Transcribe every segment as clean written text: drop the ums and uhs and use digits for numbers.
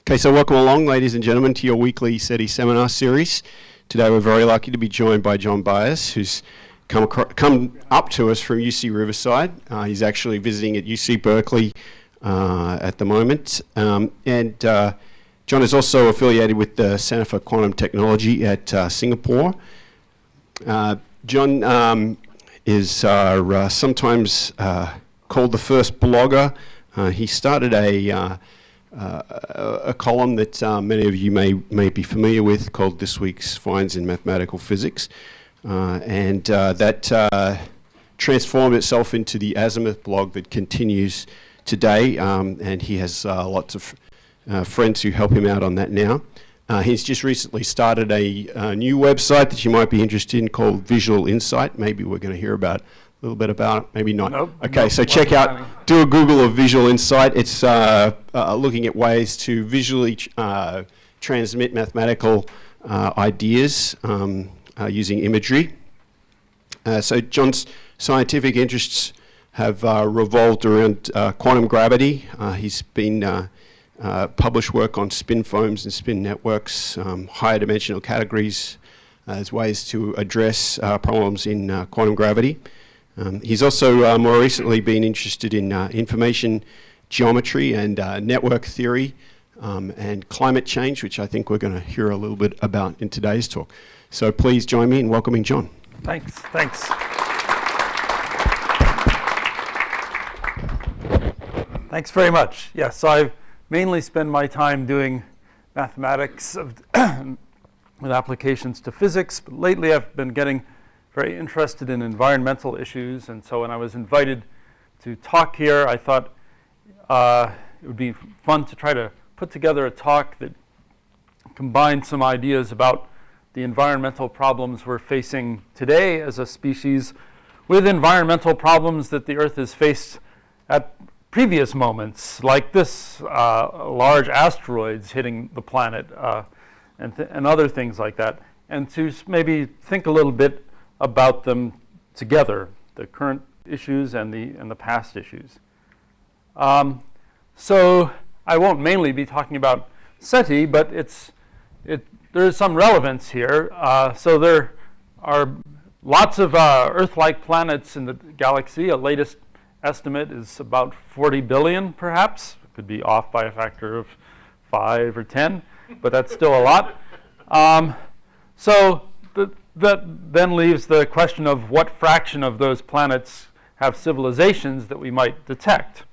Okay, so welcome along, ladies and gentlemen, to your weekly SETI seminar series. Today we're very lucky to be joined by John Baez, who's come up to us from UC Riverside. He's actually visiting at UC Berkeley at the moment. John is also affiliated with the Center for Quantum Technology at Singapore. John is sometimes called the first blogger. He started a column that many of you may be familiar with called This Week's Finds in Mathematical Physics. That transformed itself into the Azimuth blog that continues today, and he has lots of friends who help him out on that now. He's just recently started a new website that you might be interested in called Visual Insight. Maybe we're going to hear about a little bit about it, maybe not. Nope, okay, nope, so check out, do a Google of Visual Insight. It's looking at ways to visually transmit mathematical ideas using imagery. So John's scientific interests have revolved around quantum gravity. He's been published work on spin foams and spin networks, higher dimensional categories as ways to address problems in quantum gravity. He's also more recently been interested in information geometry and network theory and climate change, which I think we're going to hear a little bit about in today's talk. So please join me in welcoming John. Thanks. Thanks very much. Yes, so I mainly spend my time doing mathematics with applications to physics, but lately I've been getting very interested in environmental issues, and so when I was invited to talk here, I thought it would be fun to try to put together a talk that combined some ideas about the environmental problems we're facing today as a species with environmental problems that the Earth has faced at previous moments, like this, large asteroids hitting the planet and other things like that, and to maybe think a little bit about them together, the current issues and the past issues. So I won't mainly be talking about SETI, but there is some relevance here. So there are lots of Earth-like planets in the galaxy. A latest estimate is about 40 billion, perhaps. It could be off by a factor of 5 or 10, but that's still a lot. That then leaves the question of what fraction of those planets have civilizations that we might detect.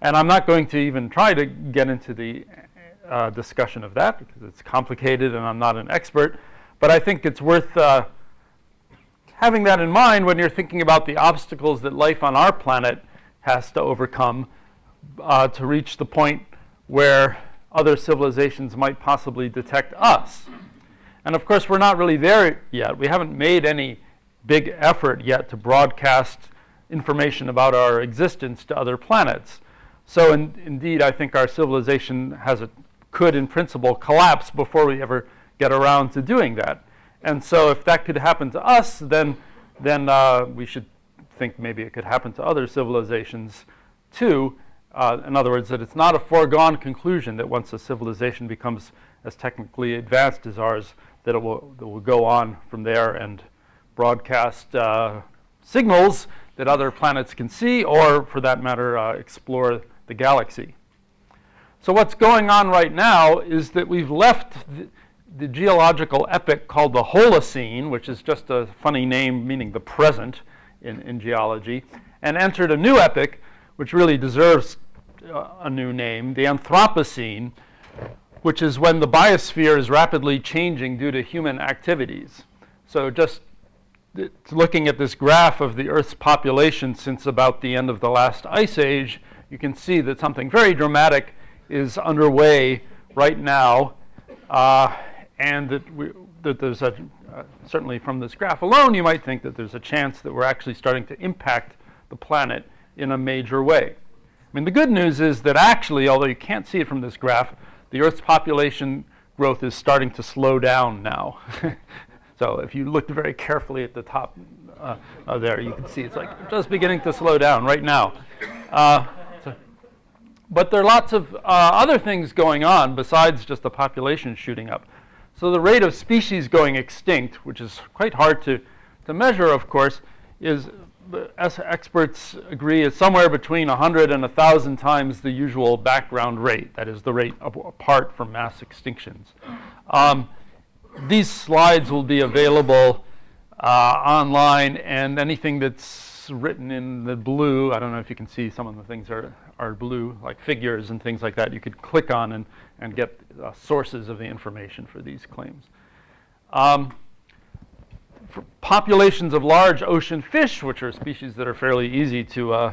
And I'm not going to even try to get into the discussion of that because it's complicated and I'm not an expert. But I think it's worth having that in mind when you're thinking about the obstacles that life on our planet has to overcome to reach the point where other civilizations might possibly detect us. And of course, we're not really there yet. We haven't made any big effort yet to broadcast information about our existence to other planets. So indeed, I think our civilization could, in principle, collapse before we ever get around to doing that. And so if that could happen to us, then we should think maybe it could happen to other civilizations too. In other words, that it's not a foregone conclusion that once a civilization becomes as technically advanced as ours, that it will go on from there and broadcast signals that other planets can see, or for that matter, explore the galaxy. So what's going on right now is that we've left the geological epoch called the Holocene, which is just a funny name meaning the present in geology, and entered a new epoch, which really deserves a new name, the Anthropocene, which is when the biosphere is rapidly changing due to human activities. So just looking at this graph of the Earth's population since about the end of the last ice age, you can see that something very dramatic is underway right now, and that there's certainly from this graph alone, you might think that there's a chance that we're actually starting to impact the planet in a major way. I mean, the good news is that actually, although you can't see it from this graph, the Earth's population growth is starting to slow down now. So if you looked very carefully at the top there, you can see it's like just beginning to slow down right now. But there are lots of other things going on besides just the population shooting up. So the rate of species going extinct, which is quite hard to measure, of course, is, as experts agree, is somewhere between 100 and 1,000 times the usual background rate. That is the rate apart from mass extinctions. These slides will be available online, and anything that's written in the blue, I don't know if you can see, some of the things are blue, like figures and things like that, you could click on and get sources of the information for these claims. For populations of large ocean fish, which are species that are fairly easy to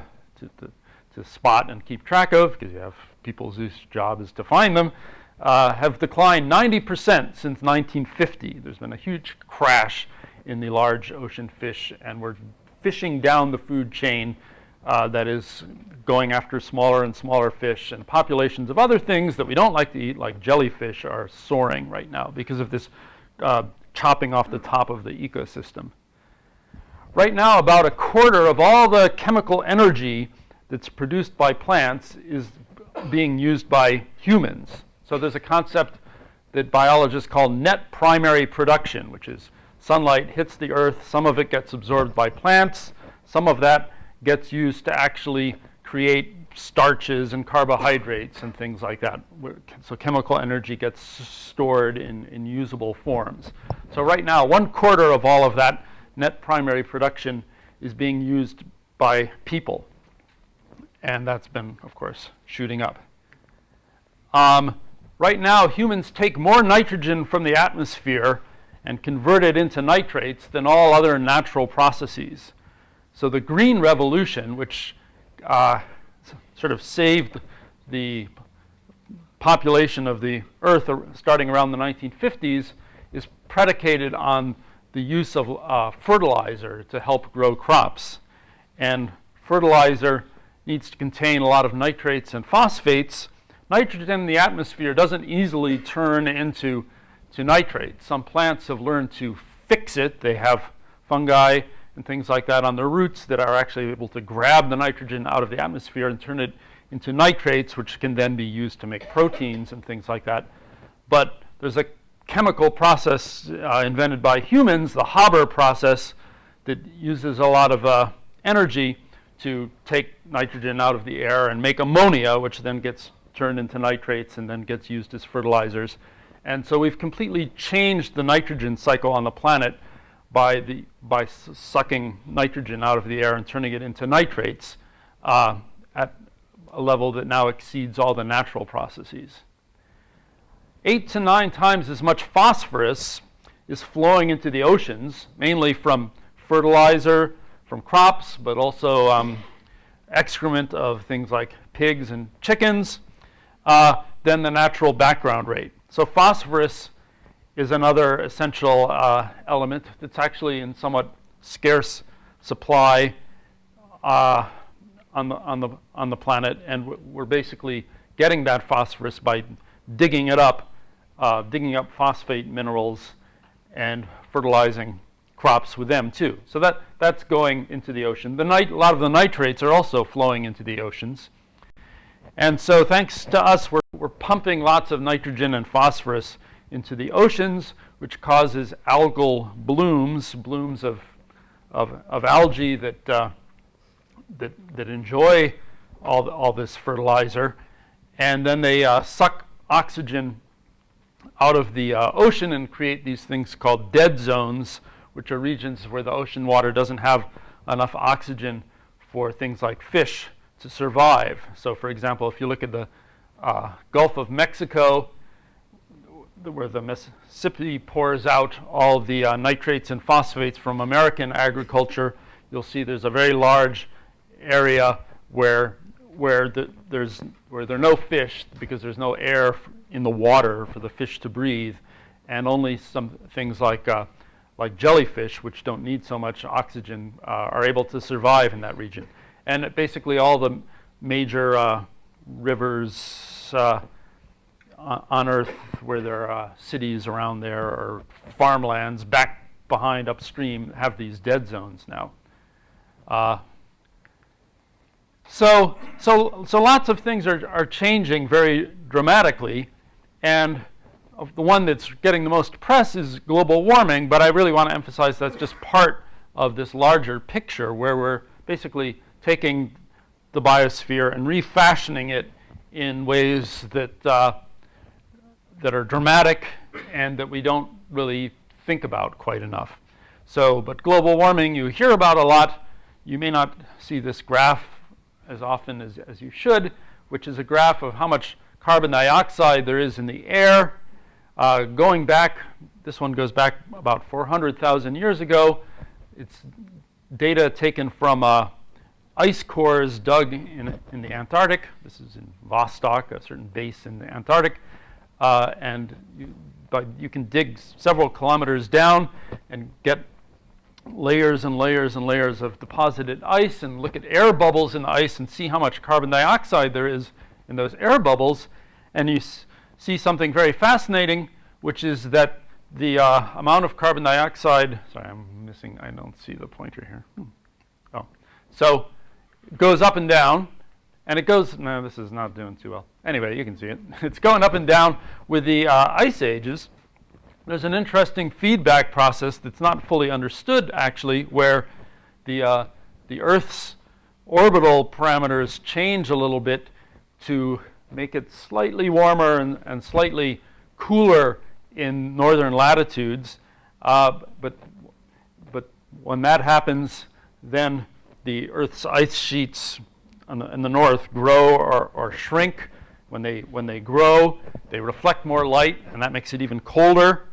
spot and keep track of, because you have people whose job is to find them, have declined 90% since 1950. There's been a huge crash in the large ocean fish, and we're fishing down the food chain that is going after smaller and smaller fish, and populations of other things that we don't like to eat, like jellyfish, are soaring right now because of this chopping off the top of the ecosystem. Right now, about a quarter of all the chemical energy that's produced by plants is being used by humans. So there's a concept that biologists call net primary production, which is sunlight hits the earth, some of it gets absorbed by plants, some of that gets used to actually create starches and carbohydrates and things like that. So chemical energy gets stored in usable forms. So right now, 1/4 of all of that net primary production is being used by people. And that's been, of course, shooting up. Right now, humans take more nitrogen from the atmosphere and convert it into nitrates than all other natural processes. So the Green Revolution, which sort of saved the population of the Earth starting around the 1950s, is predicated on the use of fertilizer to help grow crops. And fertilizer needs to contain a lot of nitrates and phosphates. Nitrogen in the atmosphere doesn't easily turn into nitrates. Some plants have learned to fix it. They have fungi and things like that on their roots that are actually able to grab the nitrogen out of the atmosphere and turn it into nitrates, which can then be used to make proteins and things like that. But there's a chemical process invented by humans, the Haber process, that uses a lot of energy to take nitrogen out of the air and make ammonia, which then gets turned into nitrates and then gets used as fertilizers. And so we've completely changed the nitrogen cycle on the planet by sucking nitrogen out of the air and turning it into nitrates at a level that now exceeds all the natural processes. 8 to 9 times as much phosphorus is flowing into the oceans, mainly from fertilizer, from crops, but also excrement of things like pigs and chickens, than the natural background rate. So phosphorus is another essential element that's actually in somewhat scarce supply on the planet, and we're basically getting that phosphorus by digging it up, digging up phosphate minerals and fertilizing crops with them too. So that's going into the ocean. A lot of the nitrates are also flowing into the oceans. And so thanks to us, we're pumping lots of nitrogen and phosphorus into the oceans, which causes algal blooms of algae that enjoy all this fertilizer, and then they suck oxygen out of the ocean and create these things called dead zones, which are regions where the ocean water doesn't have enough oxygen for things like fish to survive. So for example, if you look at the Gulf of Mexico, where the Mississippi pours out all the nitrates and phosphates from American agriculture, you'll see there's a very large area where there are no fish because there's no air in the water for the fish to breathe, and only some things like jellyfish, which don't need so much oxygen, are able to survive in that region. And basically all the major rivers on Earth where there are cities around there or farmlands back behind upstream have these dead zones now. So lots of things are changing very dramatically, and the one that's getting the most press is global warming, but I really want to emphasize that's just part of this larger picture where we're basically taking the biosphere and refashioning it in ways that are dramatic and that we don't really think about quite enough. But global warming you hear about a lot. You may not see this graph as often as you should, which is a graph of how much carbon dioxide there is in the air. Going back, this one goes back about 400,000 years ago. It's data taken from ice cores dug in the Antarctic. This is in Vostok, a certain base in the Antarctic. But you can dig several kilometers down and get layers and layers and layers of deposited ice and look at air bubbles in the ice and see how much carbon dioxide there is in those air bubbles. And you see something very fascinating, which is that the amount of carbon dioxide, sorry, I don't see the pointer here. Oh, so it goes up and down, and it goes, no, this is not doing too well. Anyway, you can see it. It's going up and down with the ice ages. There's an interesting feedback process that's not fully understood, actually, where the Earth's orbital parameters change a little bit to make it slightly warmer and slightly cooler in northern latitudes. But when that happens, then the Earth's ice sheets in the north grow or shrink. When they grow, they reflect more light, and that makes it even colder.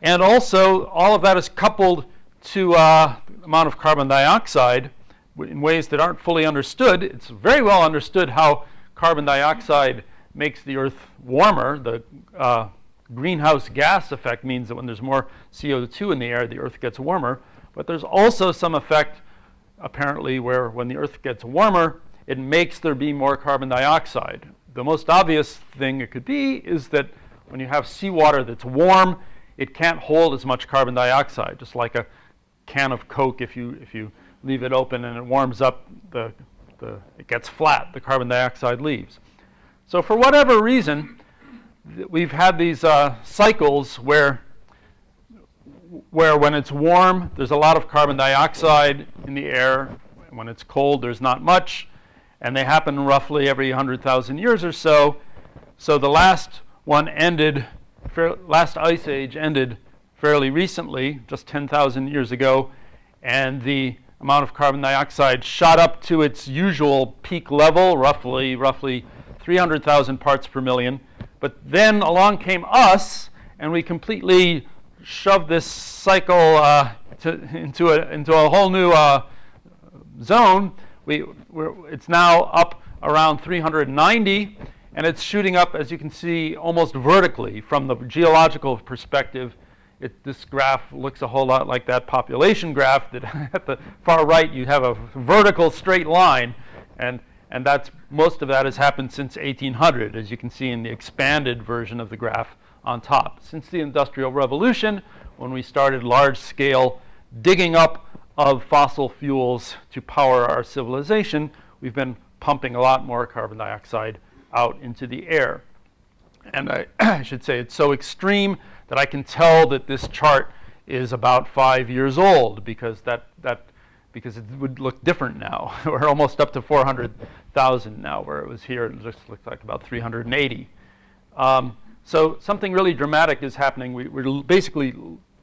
And also, all of that is coupled to the amount of carbon dioxide in ways that aren't fully understood. It's very well understood how carbon dioxide makes the Earth warmer. The greenhouse gas effect means that when there's more CO2 in the air, the Earth gets warmer. But there's also some effect, apparently, where when the Earth gets warmer, it makes there be more carbon dioxide. The most obvious thing it could be is that when you have seawater that's warm, it can't hold as much carbon dioxide, just like a can of Coke. If you leave it open and it warms up, it gets flat, the carbon dioxide leaves. So for whatever reason, we've had these cycles where when it's warm, there's a lot of carbon dioxide in the air. When it's cold, there's not much. And they happen roughly every 100,000 years or so. So the last ice age ended fairly recently, just 10,000 years ago. And the amount of carbon dioxide shot up to its usual peak level, roughly 300,000 parts per million. But then along came us, and we completely shoved this cycle into a whole new zone. It's now up around 390, and it's shooting up, as you can see, almost vertically. From the geological perspective, this graph looks a whole lot like that population graph that at the far right you have a vertical straight line, and most of that has happened since 1800, as you can see in the expanded version of the graph on top. Since the Industrial Revolution, when we started large-scale digging up of fossil fuels to power our civilization, we've been pumping a lot more carbon dioxide out into the air. And I should say it's so extreme that I can tell that this chart is about 5 years old, because because it would look different now. We're almost up to 400,000 now, where it was here, it just looked like about 380. So something really dramatic is happening. We're basically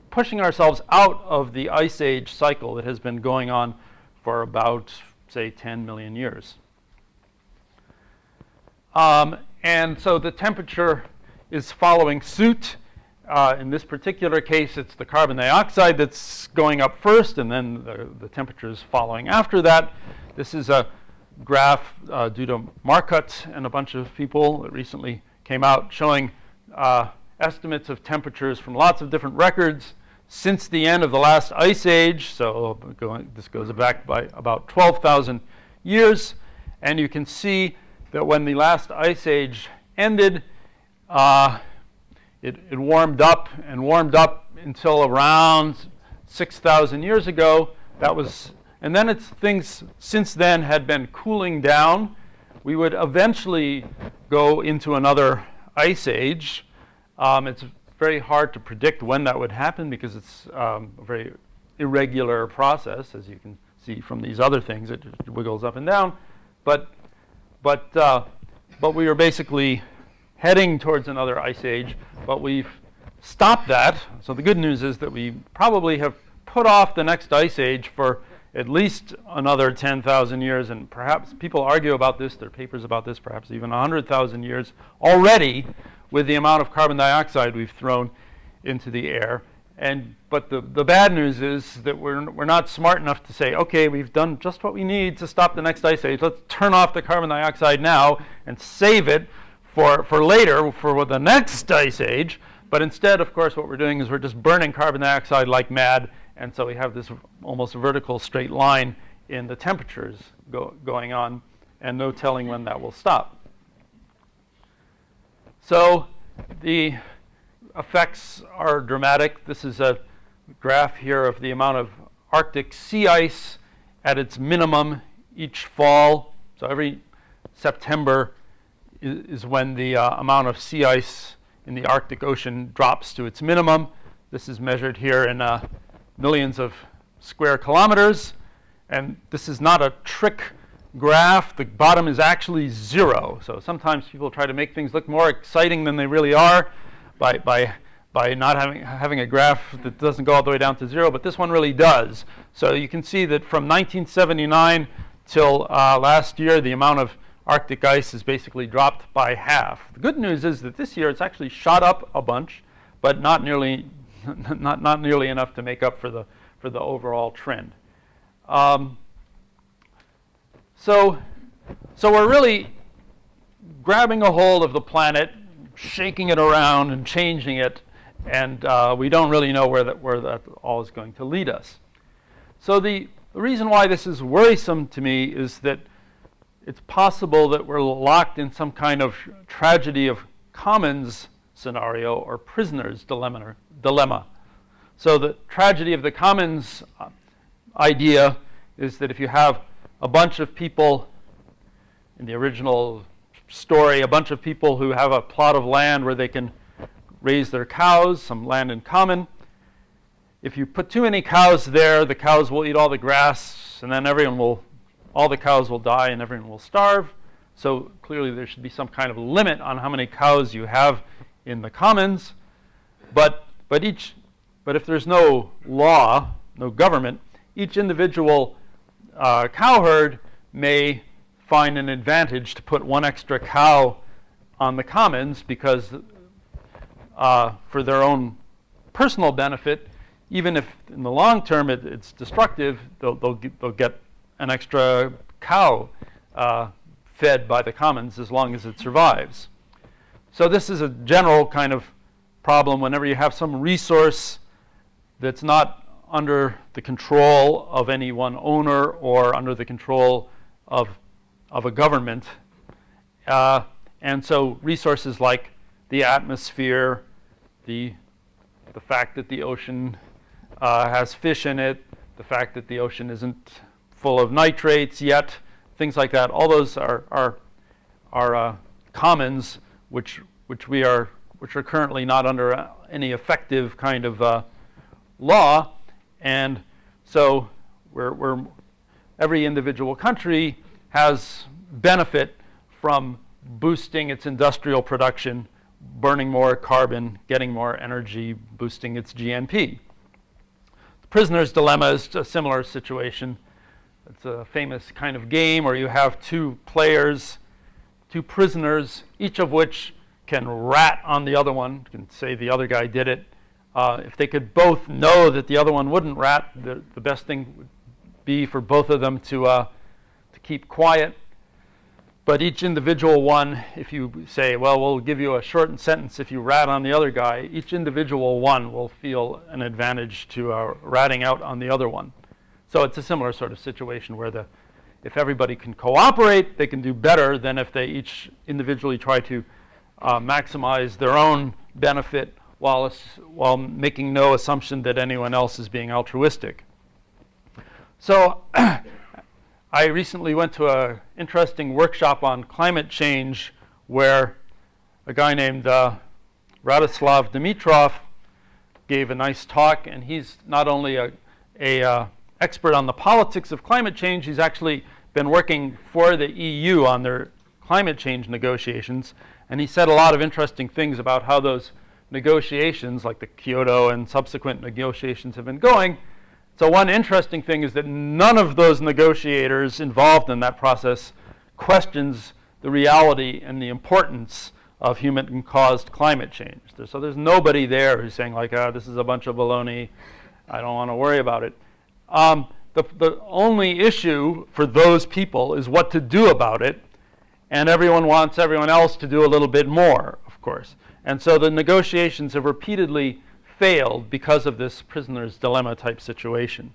pushing ourselves out of the ice age cycle that has been going on for about, say, 10 million years. And so the temperature is following suit. In this particular case, it's the carbon dioxide that's going up first, and then the temperature is following after that. This is a graph due to Marcotte and a bunch of people that recently came out showing estimates of temperatures from lots of different records since the end of the last ice age. So this goes back by about 12,000 years. And you can see that when the last ice age ended, it warmed up and warmed up until around 6,000 years ago. And then things since then had been cooling down. We would eventually go into another ice age. It's very hard to predict when that would happen because it's a very irregular process, as you can see from these other things. It wiggles up and down. But we are basically heading towards another ice age, but we've stopped that. So the good news is that we probably have put off the next ice age for at least another 10,000 years, and perhaps people argue about this, there are papers about this, perhaps even 100,000 years already with the amount of carbon dioxide we've thrown into the air. But the bad news is that we're not smart enough to say, okay, we've done just what we need to stop the next ice age. Let's turn off the carbon dioxide now and save it for later, for the next ice age. But instead, of course, what we're doing is we're just burning carbon dioxide like mad. And so we have this almost vertical straight line in the temperatures going on, and no telling when that will stop. So the effects are dramatic. This is a graph here of the amount of Arctic sea ice at its minimum each fall. So every September is when the amount of sea ice in the Arctic Ocean drops to its minimum. This is measured here in millions of square kilometers. And this is not a trick graph. The bottom is actually 0. So sometimes people try to make things look more exciting than they really are by not having a graph that doesn't go all the way down to 0, but this one really does. So you can see that from 1979 till last year, the amount of Arctic ice has basically dropped by half. The good news is that this year it's actually shot up a bunch, but not nearly enough to make up for the overall trend. So we're really grabbing a hold of the planet, shaking it around and changing it, and we don't really know where that all is going to lead us. So the reason why this is worrisome to me is that it's possible that we're locked in some kind of tragedy of commons scenario or prisoner's dilemma. So the tragedy of the commons idea is that if you have a bunch of people, in the original story, a bunch of people who have a plot of land where they can raise their cows, some land in common. If you put too many cows there, the cows will eat all the grass, and then all the cows will die and everyone will starve. So clearly there should be some kind of limit on how many cows you have in the commons. But if there's no law, no government, each individual cowherd may find an advantage to put one extra cow on the commons because for their own personal benefit, even if in the long term it's destructive, they'll get an extra cow fed by the commons as long as it survives. So this is a general kind of problem whenever you have some resource that's not under the control of any one owner or under the control of a government. And so resources like the atmosphere, the fact that the ocean has fish in it, the fact that the ocean isn't full of nitrates yet, things like that. All those are commons which are currently not under any effective kind of law, and so every individual country has benefit from boosting its industrial production, burning more carbon, getting more energy, boosting its GNP. The prisoner's dilemma is a similar situation. It's a famous kind of game where you have two players, two prisoners, each of which can rat on the other one, can say the other guy did it. If they could both know that the other one wouldn't rat, the best thing would be for both of them to keep quiet. But each individual one, if you say, well, we'll give you a shortened sentence if you rat on the other guy, each individual one will feel an advantage to ratting out on the other one. So it's a similar sort of situation where if everybody can cooperate, they can do better than if they each individually try to maximize their own benefit while making no assumption that anyone else is being altruistic. So I recently went to an interesting workshop on climate change where a guy named Radoslav Dimitrov gave a nice talk, and he's not only a expert on the politics of climate change, he's actually been working for the EU on their climate change negotiations, and he said a lot of interesting things about how those negotiations, like the Kyoto and subsequent negotiations, have been going. So one interesting thing is that none of those negotiators involved in that process questions the reality and the importance of human-caused climate change. So there's nobody there who's saying like, this is a bunch of baloney, I don't want to worry about it. The only issue for those people is what to do about it, and everyone wants everyone else to do a little bit more, of course. And so the negotiations have repeatedly failed because of this prisoner's dilemma type situation.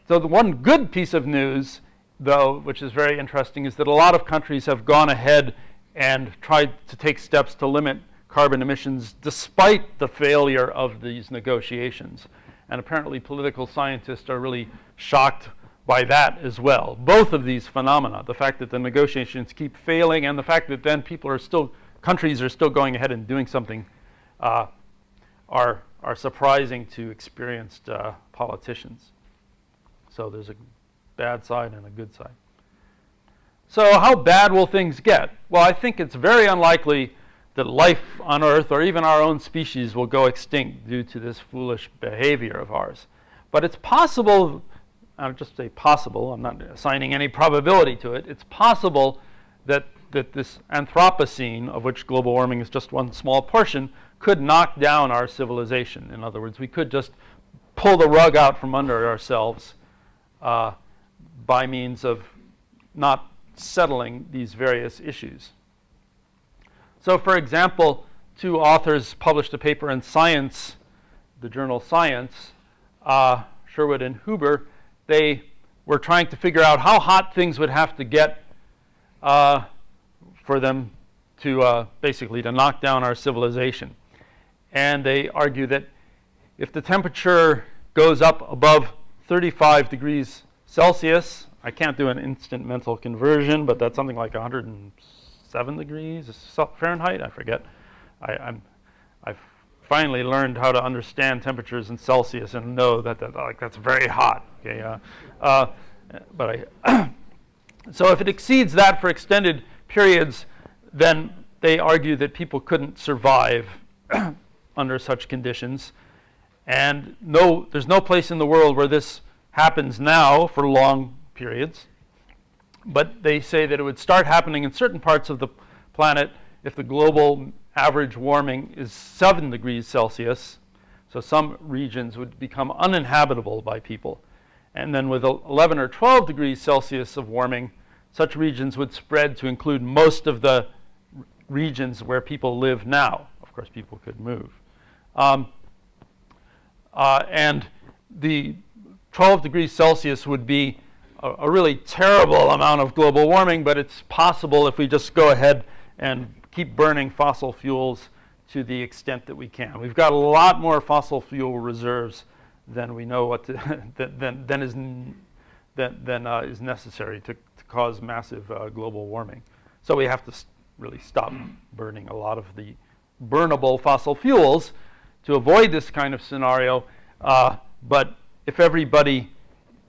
So the one good piece of news, though, which is very interesting, is that a lot of countries have gone ahead and tried to take steps to limit carbon emissions despite the failure of these negotiations. And apparently political scientists are really shocked by that as well. Both of these phenomena, the fact that the negotiations keep failing and the fact that then countries are still going ahead and doing something, are surprising to experienced politicians. So there's a bad side and a good side. So how bad will things get? Well, I think it's very unlikely that life on Earth or even our own species will go extinct due to this foolish behavior of ours. But it's possible, I'll just say possible, I'm not assigning any probability to it, it's possible that this Anthropocene, of which global warming is just one small portion, could knock down our civilization. In other words, we could just pull the rug out from under ourselves by means of not settling these various issues. So, for example, two authors published a paper in Science, the journal Science, Sherwood and Huber. They were trying to figure out how hot things would have to get for them to basically to knock down our civilization. And they argue that if the temperature goes up above 35 degrees Celsius, I can't do an instant mental conversion, but that's something like 107 degrees Fahrenheit, I forget. I've finally learned how to understand temperatures in Celsius and know that that's very hot. Okay, so if it exceeds that for extended periods, then they argue that people couldn't survive under such conditions. And there's no place in the world where this happens now for long periods. But they say that it would start happening in certain parts of the planet if the global average warming is 7 degrees Celsius. So some regions would become uninhabitable by people. And then with 11 or 12 degrees Celsius of warming, such regions would spread to include most of the regions where people live now. Of course, people could move. And the 12 degrees Celsius would be a really terrible amount of global warming, but it's possible if we just go ahead and keep burning fossil fuels to the extent that we can. We've got a lot more fossil fuel reserves than we know what to, than is necessary to cause massive global warming. So we have to really stop burning a lot of the burnable fossil fuels to avoid this kind of scenario. But if everybody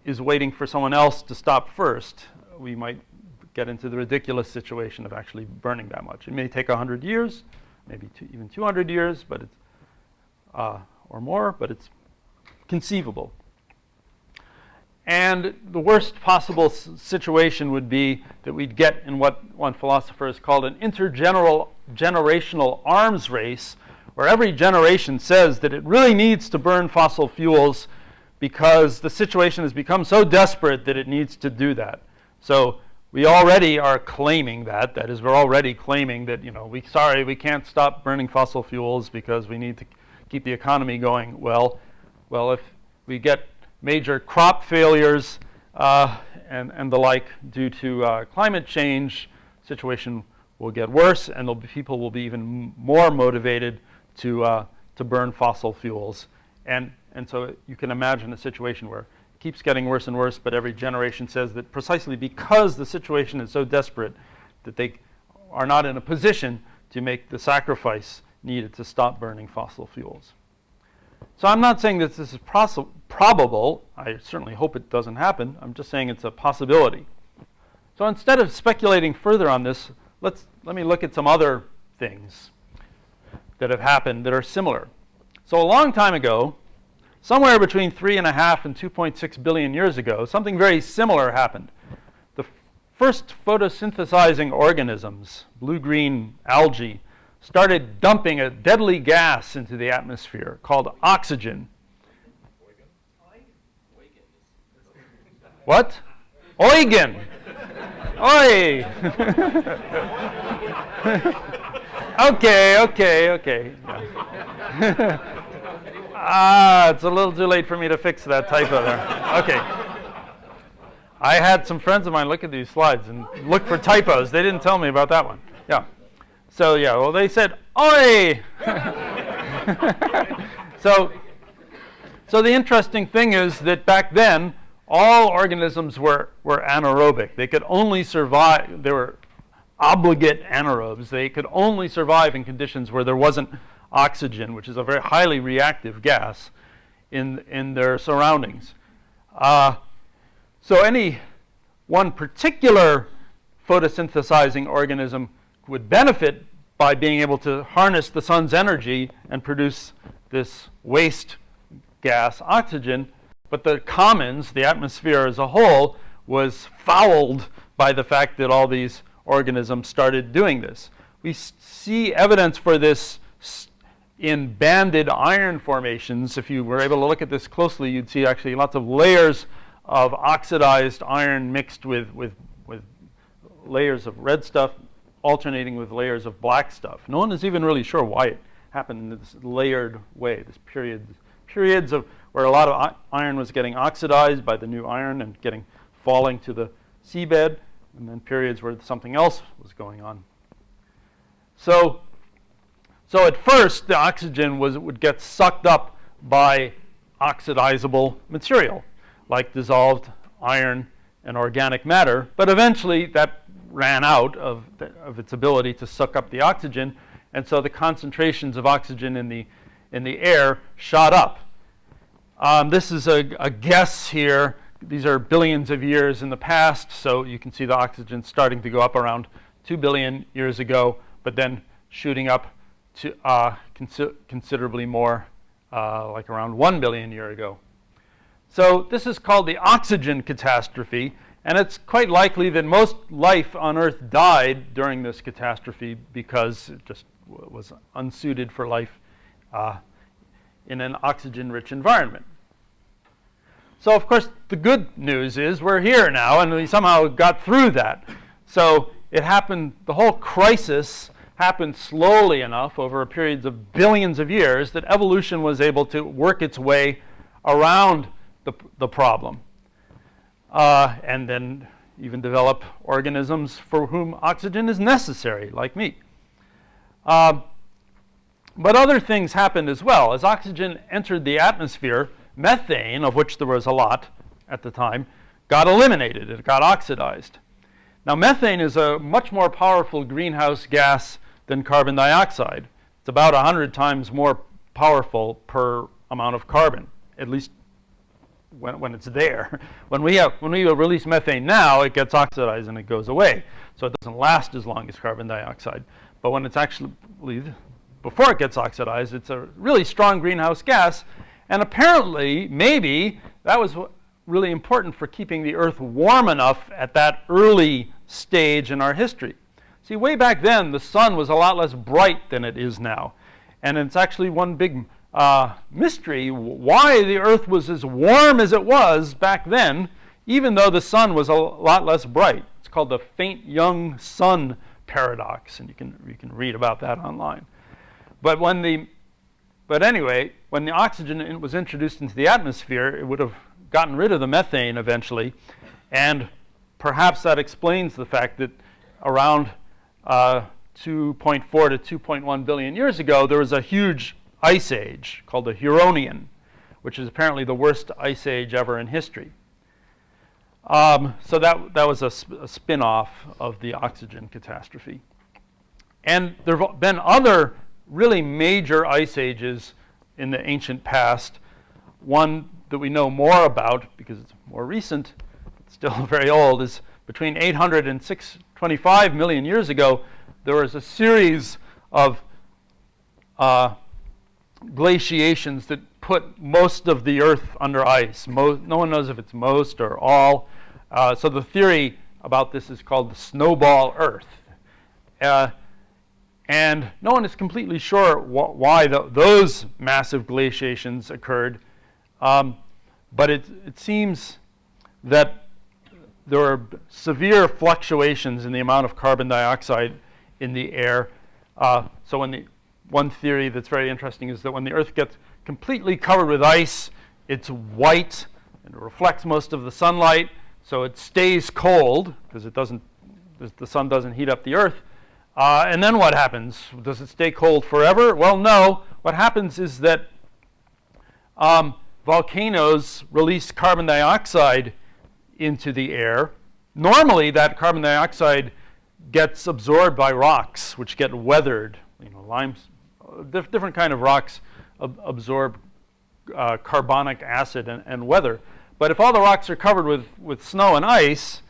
is waiting for someone else to stop first, we might get into the ridiculous situation of actually burning that much. It may take 100 years, maybe even 200 years, but it's, or more, but it's conceivable. And the worst possible situation would be that we'd get in what one philosopher has called an intergenerational arms race, where every generation says that it really needs to burn fossil fuels because the situation has become so desperate that it needs to do that. So we already are claiming that. That is, we're already claiming that, we can't stop burning fossil fuels because we need to keep the economy going. Well, if we get major crop failures and the like due to climate change, situation will get worse, and people will be even more motivated to burn fossil fuels. And so you can imagine a situation where keeps getting worse and worse, but every generation says that precisely because the situation is so desperate that they are not in a position to make the sacrifice needed to stop burning fossil fuels. So I'm not saying that this is probable. I certainly hope it doesn't happen. I'm just saying it's a possibility. So instead of speculating further on this, let me look at some other things that have happened that are similar. So a long time ago, somewhere between 3.5 and 2.6 billion years ago, something very similar happened. The first photosynthesizing organisms, blue-green algae, started dumping a deadly gas into the atmosphere called oxygen. What? Eugen. Oi. Okay. Yeah. It's a little too late for me to fix that typo there. Okay. I had some friends of mine look at these slides and look for typos. They didn't tell me about that one. Yeah. So yeah, well they said, oi! So the interesting thing is that back then, all organisms were anaerobic. They could only survive, they were obligate anaerobes. They could only survive in conditions where there wasn't oxygen, which is a very highly reactive gas, in their surroundings. So any one particular photosynthesizing organism would benefit by being able to harness the sun's energy and produce this waste gas, oxygen, but the commons, the atmosphere as a whole, was fouled by the fact that all these organisms started doing this. We see evidence for this in banded iron formations. If you were able to look at this closely, you'd see actually lots of layers of oxidized iron mixed with layers of red stuff alternating with layers of black stuff. No one is even really sure why it happened in this layered way, this periods of where a lot of iron was getting oxidized by the new iron and falling to the seabed, and then periods where something else was going on. So at first, the oxygen would get sucked up by oxidizable material, like dissolved iron and organic matter, but eventually that ran out of its ability to suck up the oxygen, and so the concentrations of oxygen in the air shot up. This is a guess here. These are billions of years in the past, so you can see the oxygen starting to go up around 2 billion years ago, but then shooting up to considerably more, like around 1 billion years ago. So this is called the oxygen catastrophe, and it's quite likely that most life on Earth died during this catastrophe because it just was unsuited for life in an oxygen-rich environment. So, of course, the good news is we're here now, and we somehow got through that. So it happened, the whole crisis happened slowly enough over a period of billions of years that evolution was able to work its way around the problem. And then even develop organisms for whom oxygen is necessary, like me. But other things happened as well. As oxygen entered the atmosphere, methane, of which there was a lot at the time, got eliminated. It got oxidized. Now, methane is a much more powerful greenhouse gas than carbon dioxide. It's about 100 times more powerful per amount of carbon, at least when it's there. When we release methane now, it gets oxidized and it goes away. So it doesn't last as long as carbon dioxide. But when it's actually, before it gets oxidized, it's a really strong greenhouse gas. And apparently, maybe, that was really important for keeping the Earth warm enough at that early stage in our history. See, way back then, the sun was a lot less bright than it is now. And it's actually one big mystery why the Earth was as warm as it was back then, even though the sun was a lot less bright. It's called the faint young sun paradox, and you can read about that online. But anyway, when the oxygen was introduced into the atmosphere, it would have gotten rid of the methane eventually, and perhaps that explains the fact that around 2.4 to 2.1 billion years ago, there was a huge ice age called the Huronian, which is apparently the worst ice age ever in history. So that was a spin-off of the oxygen catastrophe. And there have been other really major ice ages in the ancient past. One that we know more about, because it's more recent, but still very old, is between 800 and 625 million years ago, there was a series of glaciations that put most of the Earth under ice. No one knows if it's most or all. So the theory about this is called the snowball Earth. And no one is completely sure why those massive glaciations occurred. But it seems that there are severe fluctuations in the amount of carbon dioxide in the air. So one theory that's very interesting is that when the Earth gets completely covered with ice, it's white and it reflects most of the sunlight, so it stays cold because the sun doesn't heat up the Earth. And then what happens? Does it stay cold forever? Well, no. What happens is that volcanoes release carbon dioxide into the air. Normally, that carbon dioxide gets absorbed by rocks, which get weathered. Different kind of rocks absorb carbonic acid and weather. But if all the rocks are covered with snow and ice,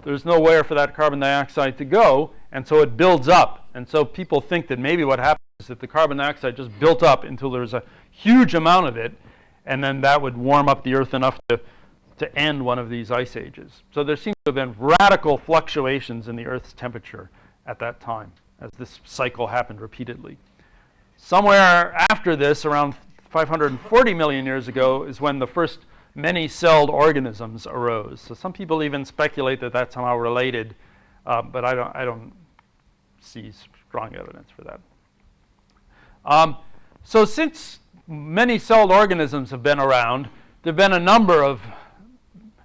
there's nowhere for that carbon dioxide to go, and so it builds up. And so people think that maybe what happens is that the carbon dioxide just built up until there's a huge amount of it, and then that would warm up the Earth enough to end one of these ice ages. So there seems to have been radical fluctuations in the Earth's temperature at that time, as this cycle happened repeatedly. Somewhere after this, around 540 million years ago, is when the first many-celled organisms arose. So some people even speculate that that's somehow related, but I don't see strong evidence for that. So since many-celled organisms have been around, there have been a number of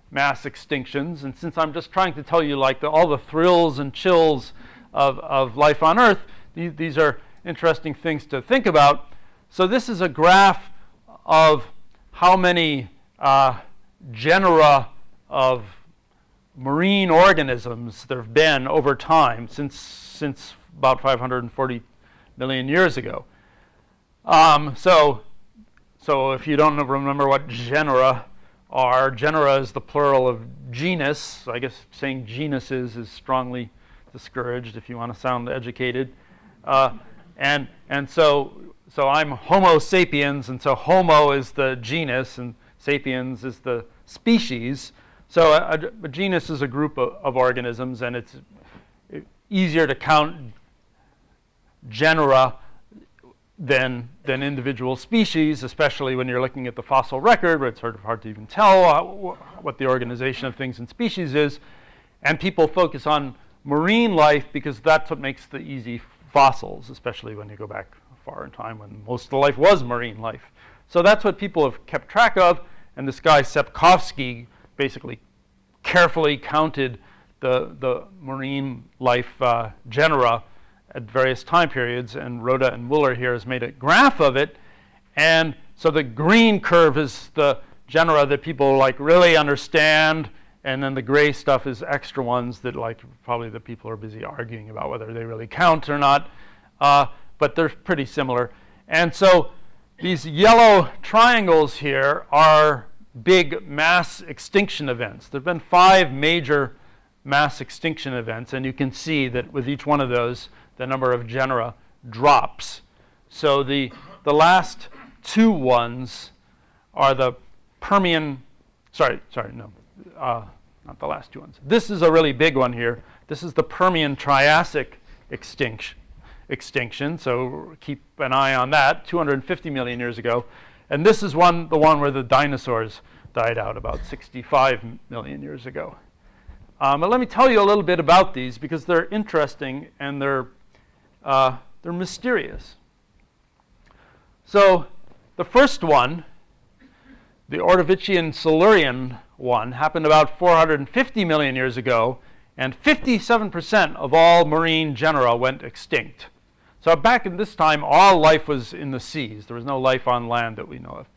mass extinctions, and since I'm just trying to tell you all the thrills and chills of life on Earth, these are interesting things to think about. So this is a graph of how many genera of marine organisms there have been over time since about 540 million years ago. So if you don't remember what genera are, genera is the plural of genus. So I guess saying genuses is strongly discouraged if you want to sound educated. And so I'm Homo sapiens, and so Homo is the genus, and sapiens is the species. So a genus is a group of organisms, and it's easier to count genera than individual species, especially when you're looking at the fossil record, where it's sort of hard to even tell what the organization of things in species is. And people focus on marine life because that's what makes the easy fossils, especially when you go back far in time when most of the life was marine life. So that's what people have kept track of, and this guy Sepkovsky basically carefully counted the marine life genera at various time periods, and Rhoda and Wooler here has made a graph of it. And so the green curve is the genera that people really understand, and then the gray stuff is extra ones that probably the people are busy arguing about whether they really count or not, but they're pretty similar. And so these yellow triangles here are big mass extinction events. There have been 5 major mass extinction events, and you can see that with each one of those, the number of genera drops. So the last 2 ones are the Permian, not the last 2 ones. This is a really big one here. This is the Permian-Triassic extinction, so keep an eye on that, 250 million years ago. And this is the one where the dinosaurs died out about 65 million years ago. But let me tell you a little bit about these because they're interesting and they're mysterious. So the first one, the Ordovician-Silurian one, happened about 450 million years ago, and 57% of all marine genera went extinct. So back in this time, all life was in the seas. There was no life on land that we know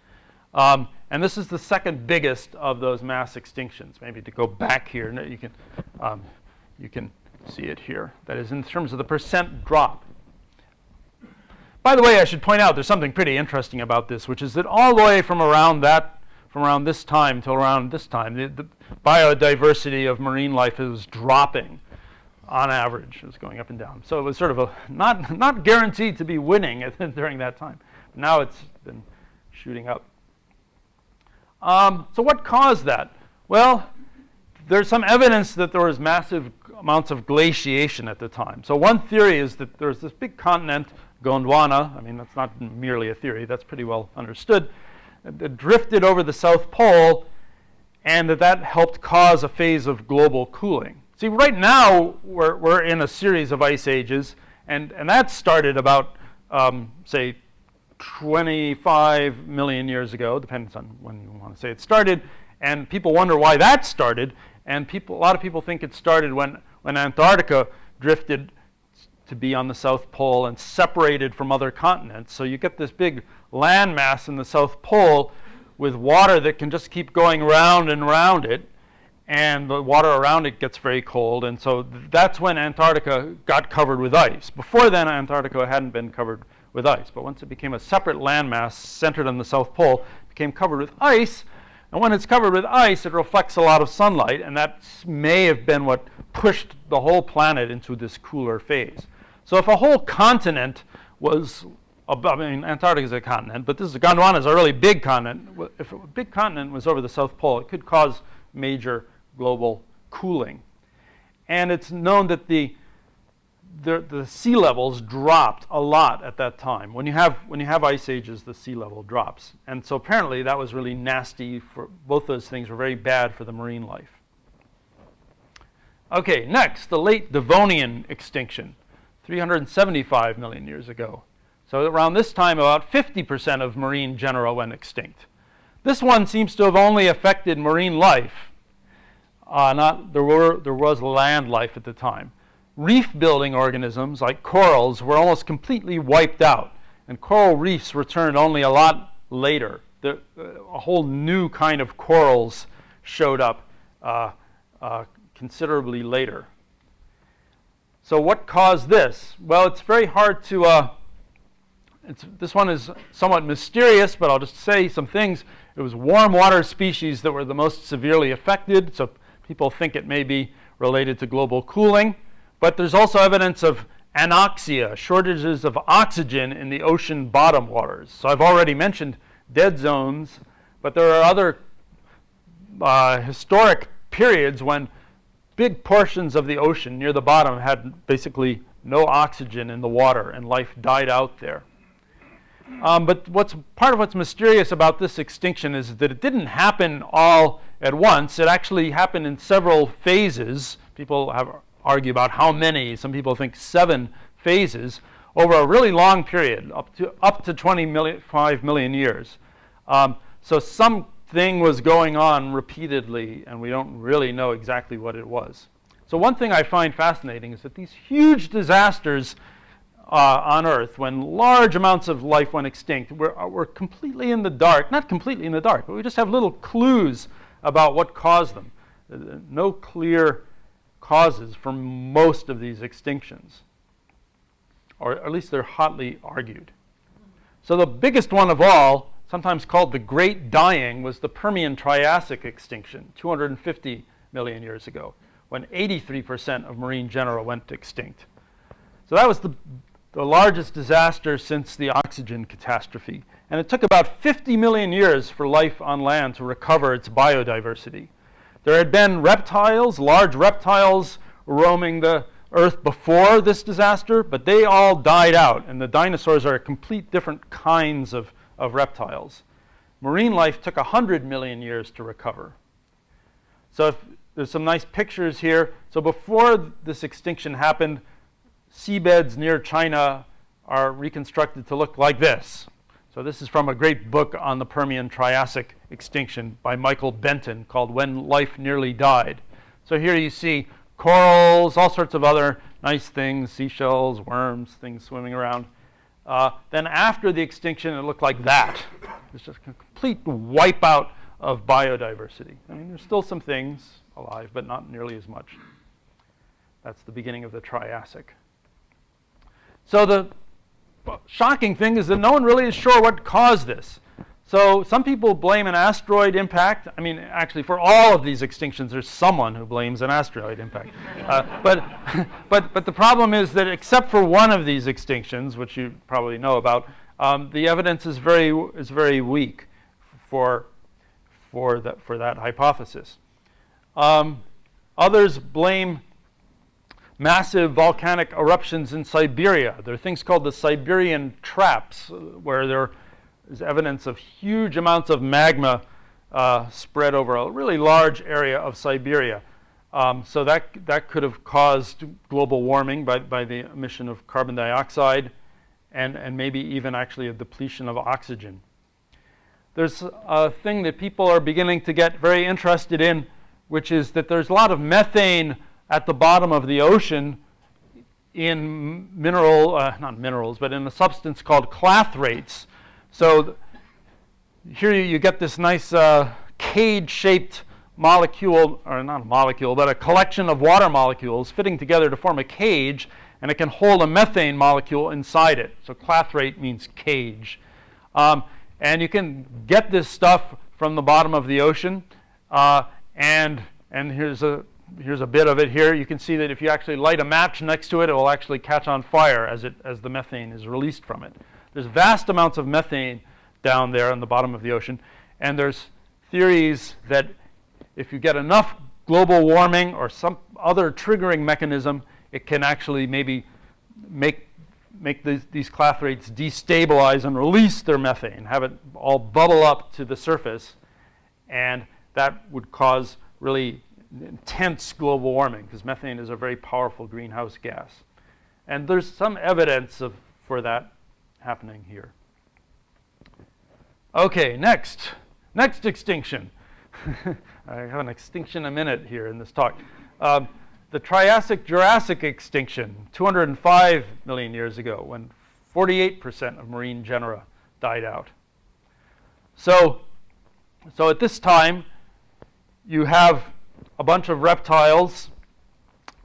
And this is the second biggest of those mass extinctions. Maybe to go back here, you can see it here. That is in terms of the percent drop. By the way, I should point out there's something pretty interesting about this, which is that all the way from around this time till around this time, the biodiversity of marine life is dropping on average. It was going up and down. So it was sort of not guaranteed to be winning during that time. Now it's been shooting up. So what caused that? Well, there's some evidence that there was massive amounts of glaciation at the time. So one theory is that there's this big continent, Gondwana. I mean, that's not merely a theory. That's pretty well understood. It drifted over the South Pole, and that helped cause a phase of global cooling. See, right now, we're in a series of ice ages, and that started about, say, 25 million years ago, depends on when you want to say it started, and people wonder why that started, and a lot of people think it started when Antarctica drifted to be on the South Pole and separated from other continents. So you get this big landmass in the South Pole with water that can just keep going round and round it, and the water around it gets very cold, and so that's when Antarctica got covered with ice. Before then, Antarctica hadn't been covered with ice, but once it became a separate landmass centered on the South Pole, it became covered with ice, and when it's covered with ice, it reflects a lot of sunlight, and that may have been what pushed the whole planet into this cooler phase. So if a whole continent was, I mean, Antarctica is a continent, but Gondwana is a really big continent. If a big continent was over the South Pole, it could cause major global cooling. And it's known that the sea levels dropped a lot at that time. When you have ice ages, the sea level drops. And so apparently that was really nasty for both those things were very bad for the marine life. Okay, next, the late Devonian extinction, 375 million years ago. So around this time, about 50% of marine genera went extinct. This one seems to have only affected marine life. There was land life at the time. Reef-building organisms like corals were almost completely wiped out, and coral reefs returned only a lot later. A whole new kind of corals showed up considerably later. So what caused this? Well, it's very hard to, this one is somewhat mysterious, but I'll just say some things. It was warm water species that were the most severely affected, so people think it may be related to global cooling. But there's also evidence of anoxia, shortages of oxygen in the ocean bottom waters. So I've already mentioned dead zones, but there are other historic periods when big portions of the ocean near the bottom had basically no oxygen in the water, and life died out there. But part of what's mysterious about this extinction is that it didn't happen all at once. It actually happened in several phases. People argue about how many. Some people think 7 phases over a really long period, up to 25 million years. So something was going on repeatedly, and we don't really know exactly what it was. So one thing I find fascinating is that these huge disasters on Earth, when large amounts of life went extinct, we're completely in the dark. Not completely in the dark, but we just have little clues about what caused them. No clear causes for most of these extinctions, or at least they're hotly argued. So the biggest one of all, sometimes called the Great Dying, was the Permian-Triassic extinction, 250 million years ago, when 83% of marine genera went extinct. So that was the largest disaster since the oxygen catastrophe. And it took about 50 million years for life on land to recover its biodiversity. There had been reptiles, large reptiles, roaming the Earth before this disaster, but they all died out, and the dinosaurs are complete different kinds of reptiles. Marine life took 100 million years to recover. So there's some nice pictures here. So before this extinction happened, seabeds near China are reconstructed to look like this. So this is from a great book on the Permian-Triassic extinction by Michael Benton called When Life Nearly Died. So here you see corals, all sorts of other nice things, seashells, worms, things swimming around. Then after the extinction, it looked like that. It's just a complete wipeout of biodiversity. I mean, there's still some things alive, but not nearly as much. That's the beginning of the Triassic. So the shocking thing is that no one really is sure what caused this. So some people blame an asteroid impact. I mean, actually, for all of these extinctions, there's someone who blames an asteroid impact. But the problem is that except for one of these extinctions, which you probably know about, the evidence is very weak for that hypothesis. Others blame massive volcanic eruptions in Siberia. There are things called the Siberian traps, where there is evidence of huge amounts of magma spread over a really large area of Siberia. So that could have caused global warming by the emission of carbon dioxide and maybe even actually a depletion of oxygen. There's a thing that people are beginning to get very interested in, which is that there's a lot of methane at the bottom of the ocean in not minerals, but in a substance called clathrates. So here you get this nice cage-shaped molecule, or not a molecule, but a collection of water molecules fitting together to form a cage, and it can hold a methane molecule inside it. So clathrate means cage. And you can get this stuff from the bottom of the ocean, and here's a bit of it here. You can see that if you actually light a match next to it, it will actually catch on fire as the methane is released from it. There's vast amounts of methane down there on the bottom of the ocean, and there's theories that if you get enough global warming or some other triggering mechanism, it can actually maybe make these clathrates destabilize and release their methane, have it all bubble up to the surface, and that would cause really intense global warming, because methane is a very powerful greenhouse gas. And there's some evidence for that happening here. Okay, next extinction. I have an extinction a minute here in this talk. The Triassic-Jurassic extinction, 205 million years ago, when 48% of marine genera died out. So at this time, you have a bunch of reptiles,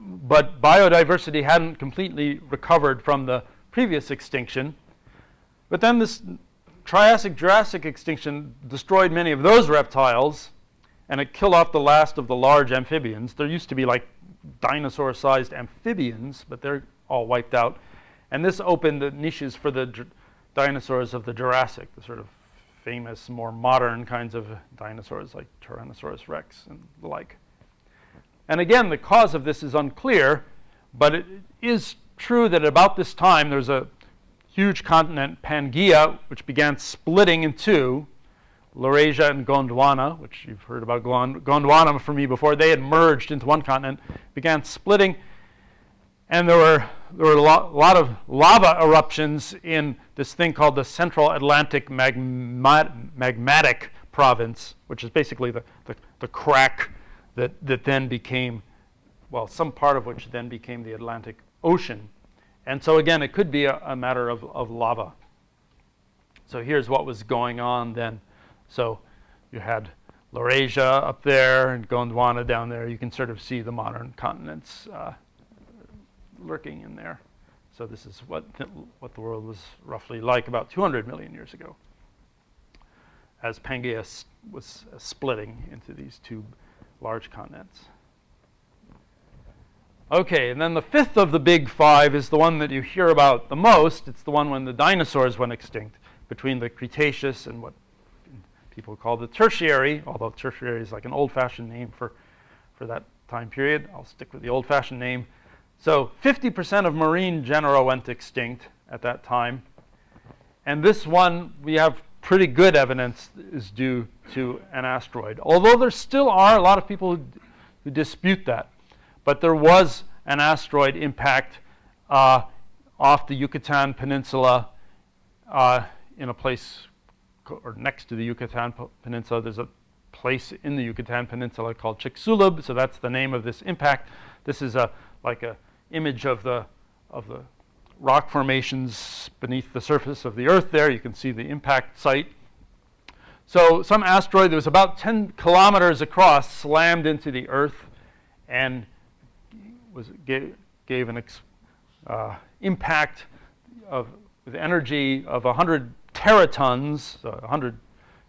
but biodiversity hadn't completely recovered from the previous extinction. But then this Triassic-Jurassic extinction destroyed many of those reptiles, and it killed off the last of the large amphibians. There used to be like dinosaur-sized amphibians, but they're all wiped out. And this opened the niches for the dinosaurs of the Jurassic, the sort of famous, more modern kinds of dinosaurs like Tyrannosaurus rex and the like. And again, the cause of this is unclear, but it is true that at about this time there's a huge continent, Pangaea, which began splitting in two, Laurasia and Gondwana, which you've heard about Gondwana from me before. They had merged into one continent, began splitting, and there were a lot of lava eruptions in this thing called the Central Atlantic Magmatic Province, which is basically the crack that then became, well, some part of which then became the Atlantic Ocean. And so again, it could be a matter of lava. So here's what was going on then. So you had Laurasia up there and Gondwana down there. You can sort of see the modern continents lurking in there. So this is what the world was roughly like about 200 million years ago, as Pangaea was splitting into these two large continents. Okay, and then the fifth of the big five is the one that you hear about the most. It's the one when the dinosaurs went extinct, between the Cretaceous and what people call the Tertiary, although Tertiary is like an old-fashioned name for that time period. I'll stick with the old-fashioned name. So 50% of marine genera went extinct at that time. And this one, we have pretty good evidence is due to an asteroid, although there still are a lot of people who dispute that. But there was an asteroid impact off the Yucatan Peninsula in a place, or next to the Yucatan Peninsula. There's a place in the Yucatan Peninsula called Chicxulub, so that's the name of this impact. This is like a image of the rock formations beneath the surface of the Earth there. You can see the impact site. So some asteroid that was about 10 kilometers across slammed into the Earth and gave an impact with energy of 100 teratons, so 100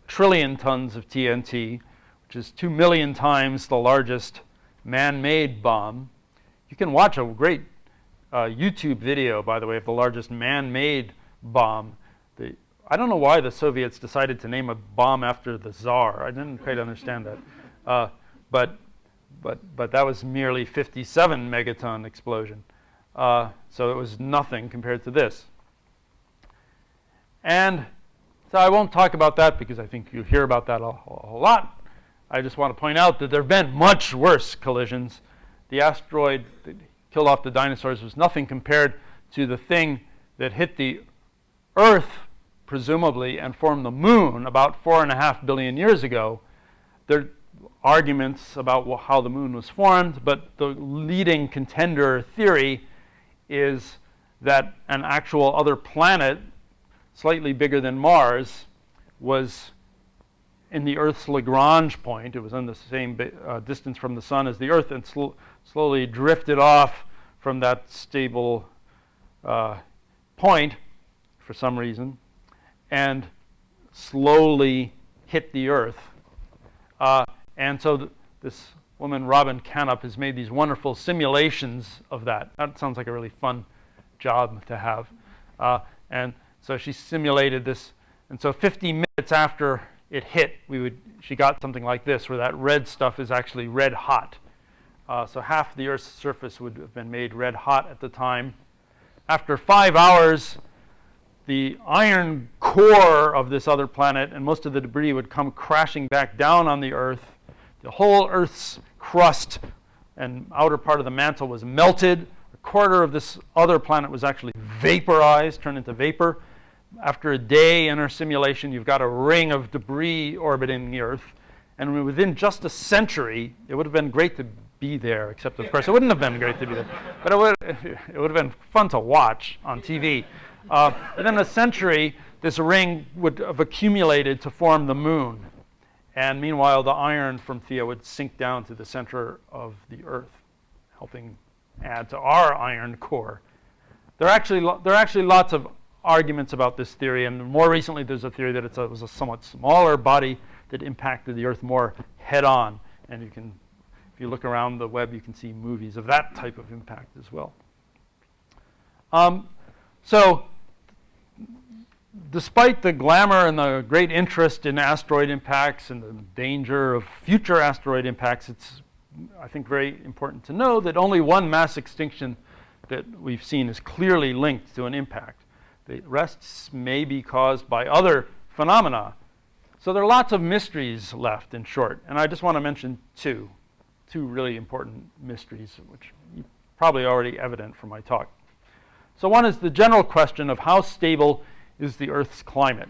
trillion tons of TNT, which is 2 million times the largest man-made bomb. You can watch a great YouTube video, by the way, of the largest man-made bomb. I don't know why the Soviets decided to name a bomb after the Tsar. I didn't quite understand that. But that was merely 57 megaton explosion. So it was nothing compared to this. And so I won't talk about that because I think you'll hear about that a whole lot. I just want to point out that there have been much worse collisions. The asteroid that killed off the dinosaurs was nothing compared to the thing that hit the Earth, presumably, and formed the moon about 4.5 billion years ago. There are arguments about how the moon was formed, but the leading contender theory is that an actual other planet, slightly bigger than Mars, was in the Earth's Lagrange point. It was on the same distance from the sun as the Earth and slowly drifted off from that stable point for some reason and slowly hit the Earth. And so this woman, Robin Canup, has made these wonderful simulations of that. That sounds like a really fun job to have. And so she simulated this. And so 50 minutes after it hit, she got something like this, where that red stuff is actually red hot. So half the Earth's surface would have been made red hot at the time. After 5 hours, the iron core of this other planet and most of the debris would come crashing back down on the Earth. The whole Earth's crust and outer part of the mantle was melted. A quarter of this other planet was actually vaporized, turned into vapor. After a day in our simulation, you've got a ring of debris orbiting the Earth. And within just a century, it would have been great to be there, except, of course, it wouldn't have been great to be there. But it would have been fun to watch on TV. Within a century, this ring would have accumulated to form the moon. And meanwhile, the iron from Theia would sink down to the center of the Earth, helping add to our iron core. There are actually lots of arguments about this theory, and more recently there's a theory that it was a somewhat smaller body that impacted the Earth more head-on. And if you look around the web, you can see movies of that type of impact as well. So despite the glamour and the great interest in asteroid impacts and the danger of future asteroid impacts, it's, I think, very important to know that only one mass extinction that we've seen is clearly linked to an impact. The rest may be caused by other phenomena. So there are lots of mysteries left, in short. And I just want to mention two really important mysteries, which are probably already evident from my talk. So one is the general question of how stable is the Earth's climate.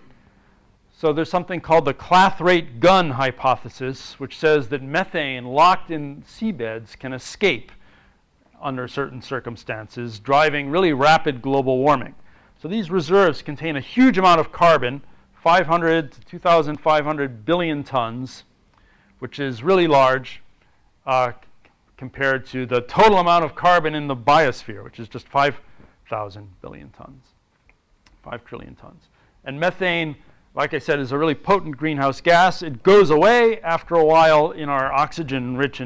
So there's something called the Clathrate gun hypothesis, which says that methane locked in seabeds can escape under certain circumstances, driving really rapid global warming. So these reserves contain a huge amount of carbon, 500 to 2,500 billion tons, which is really large compared to the total amount of carbon in the biosphere, which is just 5,000 billion tons, 5 trillion tons. And methane, like I said, is a really potent greenhouse gas. It goes away after a while in our oxygen-rich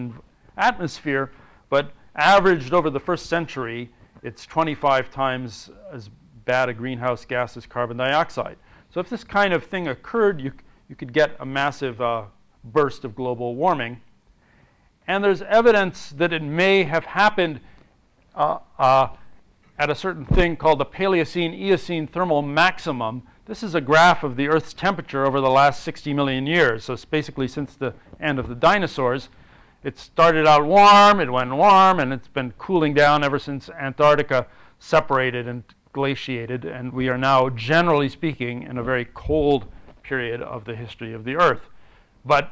atmosphere, but averaged over the first century, it's 25 times as bad a greenhouse gas as carbon dioxide. So if this kind of thing occurred, you could get a massive burst of global warming. And there's evidence that it may have happened at a certain thing called the Paleocene-Eocene thermal maximum. This is a graph of the Earth's temperature over the last 60 million years. So it's basically since the end of the dinosaurs. It started out warm, it went warm, and it's been cooling down ever since Antarctica separated and glaciated. And we are now, generally speaking, in a very cold period of the history of the Earth. But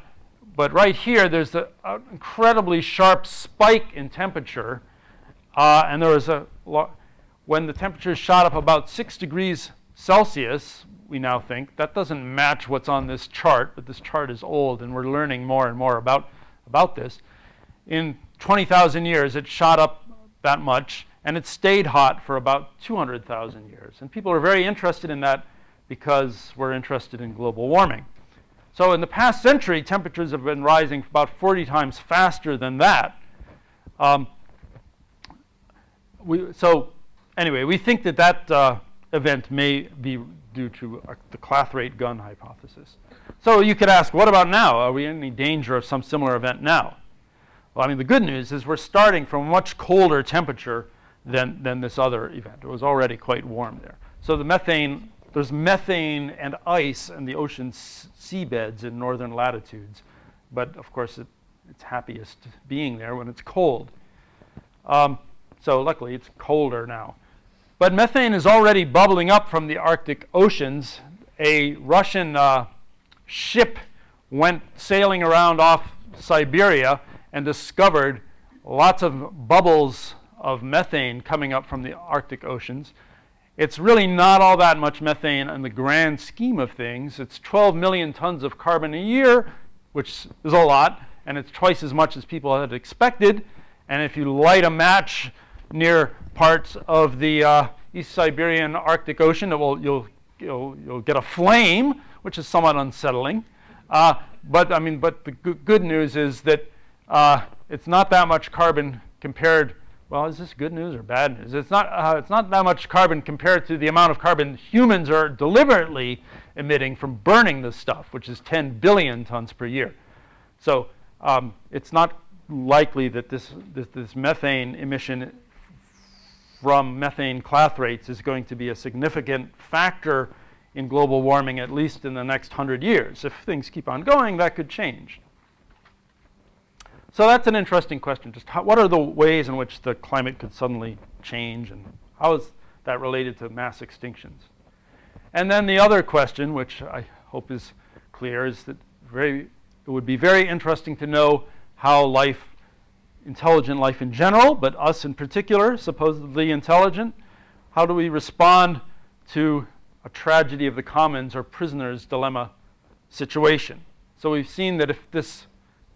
right here, there's an incredibly sharp spike in temperature. And there was when the temperature shot up about 6 degrees Celsius, we now think, that doesn't match what's on this chart, but this chart is old and we're learning more and more about this. In 20,000 years, it shot up that much, and it stayed hot for about 200,000 years. And people are very interested in that because we're interested in global warming. So in the past century, temperatures have been rising about 40 times faster than that. So anyway, we think that that event may be due to the Clathrate gun hypothesis. So you could ask, what about now? Are we in any danger of some similar event now? Well, I mean, the good news is we're starting from a much colder temperature than this other event. It was already quite warm there. So the methane, there's methane and ice in the ocean seabeds in northern latitudes. But of course, it's happiest being there when it's cold. So luckily, it's colder now. But methane is already bubbling up from the Arctic oceans. A Russian ship went sailing around off Siberia and discovered lots of bubbles of methane coming up from the Arctic oceans. It's really not all that much methane in the grand scheme of things. It's 12 million tons of carbon a year, which is a lot, and it's twice as much as people had expected. And if you light a match near parts of the East Siberian Arctic Ocean, you'll get a flame, which is somewhat unsettling. But the good news is that it's not that much carbon compared. Well, is this good news or bad news? It's not that much carbon compared to the amount of carbon humans are deliberately emitting from burning this stuff, which is 10 billion tons per year. So it's not likely that this methane emission from methane clathrates is going to be a significant factor in global warming, at least in the next 100 years. If things keep on going, that could change. So that's an interesting question. Just what are the ways in which the climate could suddenly change, and how is that related to mass extinctions? And then the other question, which I hope is clear, is that it would be very interesting to know how life, intelligent life in general, but us in particular, supposedly intelligent, how do we respond to a tragedy of the commons or prisoner's dilemma situation? So we've seen that if this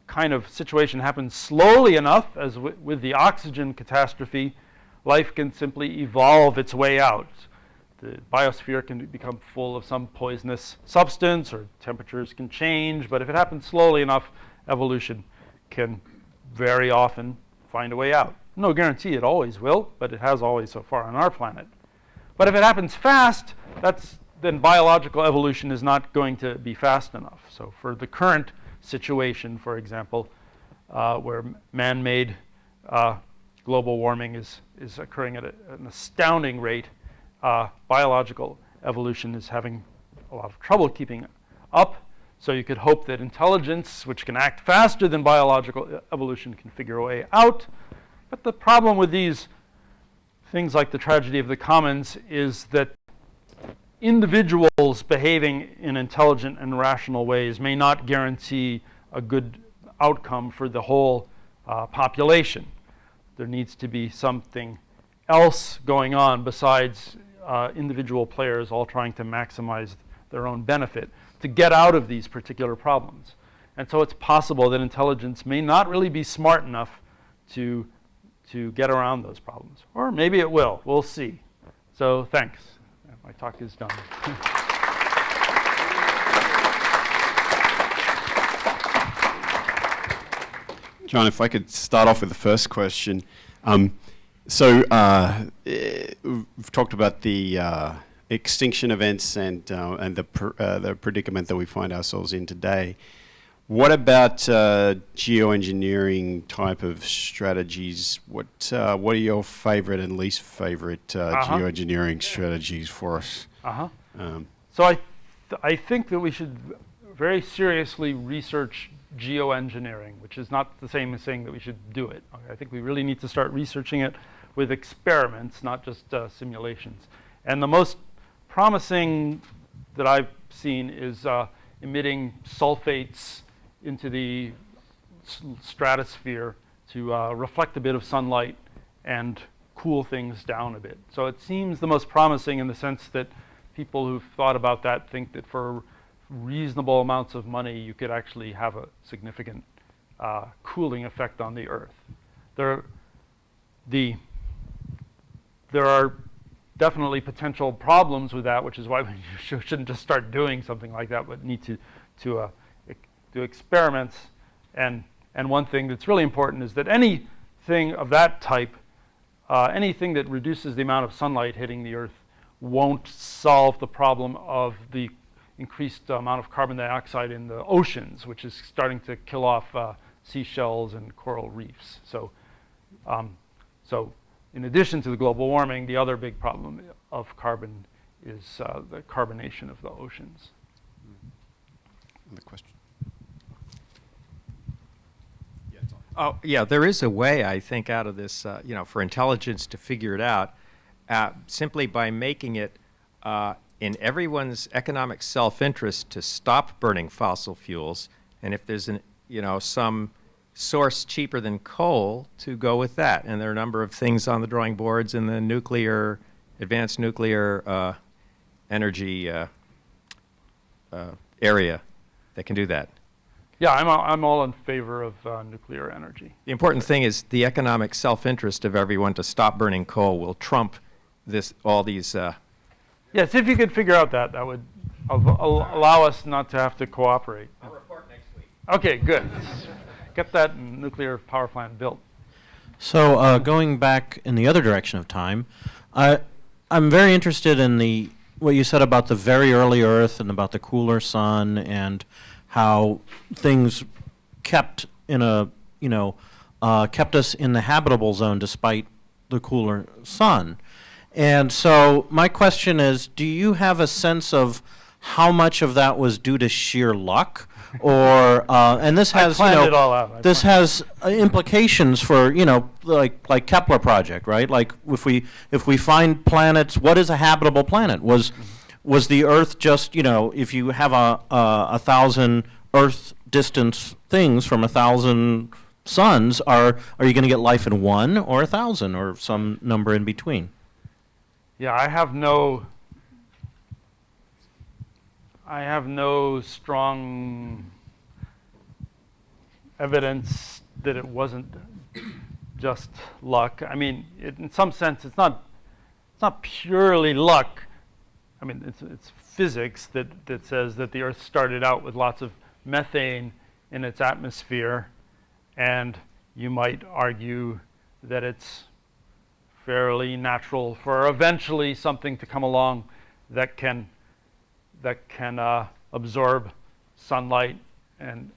kind of situation happens slowly enough, as with the oxygen catastrophe, life can simply evolve its way out. The biosphere can become full of some poisonous substance, or temperatures can change, but if it happens slowly enough, evolution can very often find a way out. No guarantee it always will, but it has always so far on our planet. But if it happens fast, then biological evolution is not going to be fast enough. So for the current situation, for example, where man-made global warming is occurring at an astounding rate, biological evolution is having a lot of trouble keeping up. So you could hope that intelligence, which can act faster than biological evolution, can figure a way out. But the problem with these things like the tragedy of the commons is that individuals behaving in intelligent and rational ways may not guarantee a good outcome for the whole population. There needs to be something else going on besides individual players all trying to maximize their own benefit to get out of these particular problems. And so it's possible that intelligence may not really be smart enough to get around those problems. Or maybe it will. We'll see. So thanks. My talk is done. John, if I could start off with the first question. We've talked about the extinction events and the predicament that we find ourselves in today. What about geoengineering type of strategies? What are your favorite and least favorite geoengineering strategies for us? So I think that we should very seriously research geoengineering, which is not the same as saying that we should do it. I think we really need to start researching it with experiments, not just simulations. And the most promising that I've seen is emitting sulfates into the stratosphere to reflect a bit of sunlight and cool things down a bit. So it seems the most promising in the sense that people who've thought about that think that for reasonable amounts of money, you could actually have a significant cooling effect on the Earth. There are definitely potential problems with that, which is why we shouldn't just start doing something like that, but need to do experiments. And one thing that's really important is that anything of that type, anything that reduces the amount of sunlight hitting the Earth, won't solve the problem of the increased amount of carbon dioxide in the oceans, which is starting to kill off seashells and coral reefs. So in addition to the global warming, the other big problem of carbon is the carbonation of the oceans. Another question? Oh, yeah, there is a way, I think, out of this, for intelligence to figure it out, simply by making it in everyone's economic self-interest to stop burning fossil fuels, and if there's some source cheaper than coal, to go with that. And there are a number of things on the drawing boards in the advanced nuclear energy area that can do that. Yeah, I'm all in favor of nuclear energy. The important thing is the economic self-interest of everyone to stop burning coal will trump all these. Yes, if you could figure out that would allow us not to have to cooperate. I'll report next week. Okay, good. Get that nuclear power plant built. So going back in the other direction of time, I'm very interested in what you said about the very early Earth and about the cooler sun and how things kept us in the habitable zone despite the cooler sun. And so my question is, do you have a sense of how much of that was due to sheer luck? Or and this has it all out. This has implications for like Kepler project, right? Like if we find planets, what is a habitable planet? Was the Earth just if you have a 1,000 Earth distance things from 1,000 suns, are you going to get life in one or 1,000 or some number in between? Yeah, I have no strong evidence that it wasn't just luck. I mean, in some sense, it's not purely luck. I mean, it's physics that says that the Earth started out with lots of methane in its atmosphere, and you might argue that it's fairly natural for eventually something to come along that can absorb sunlight and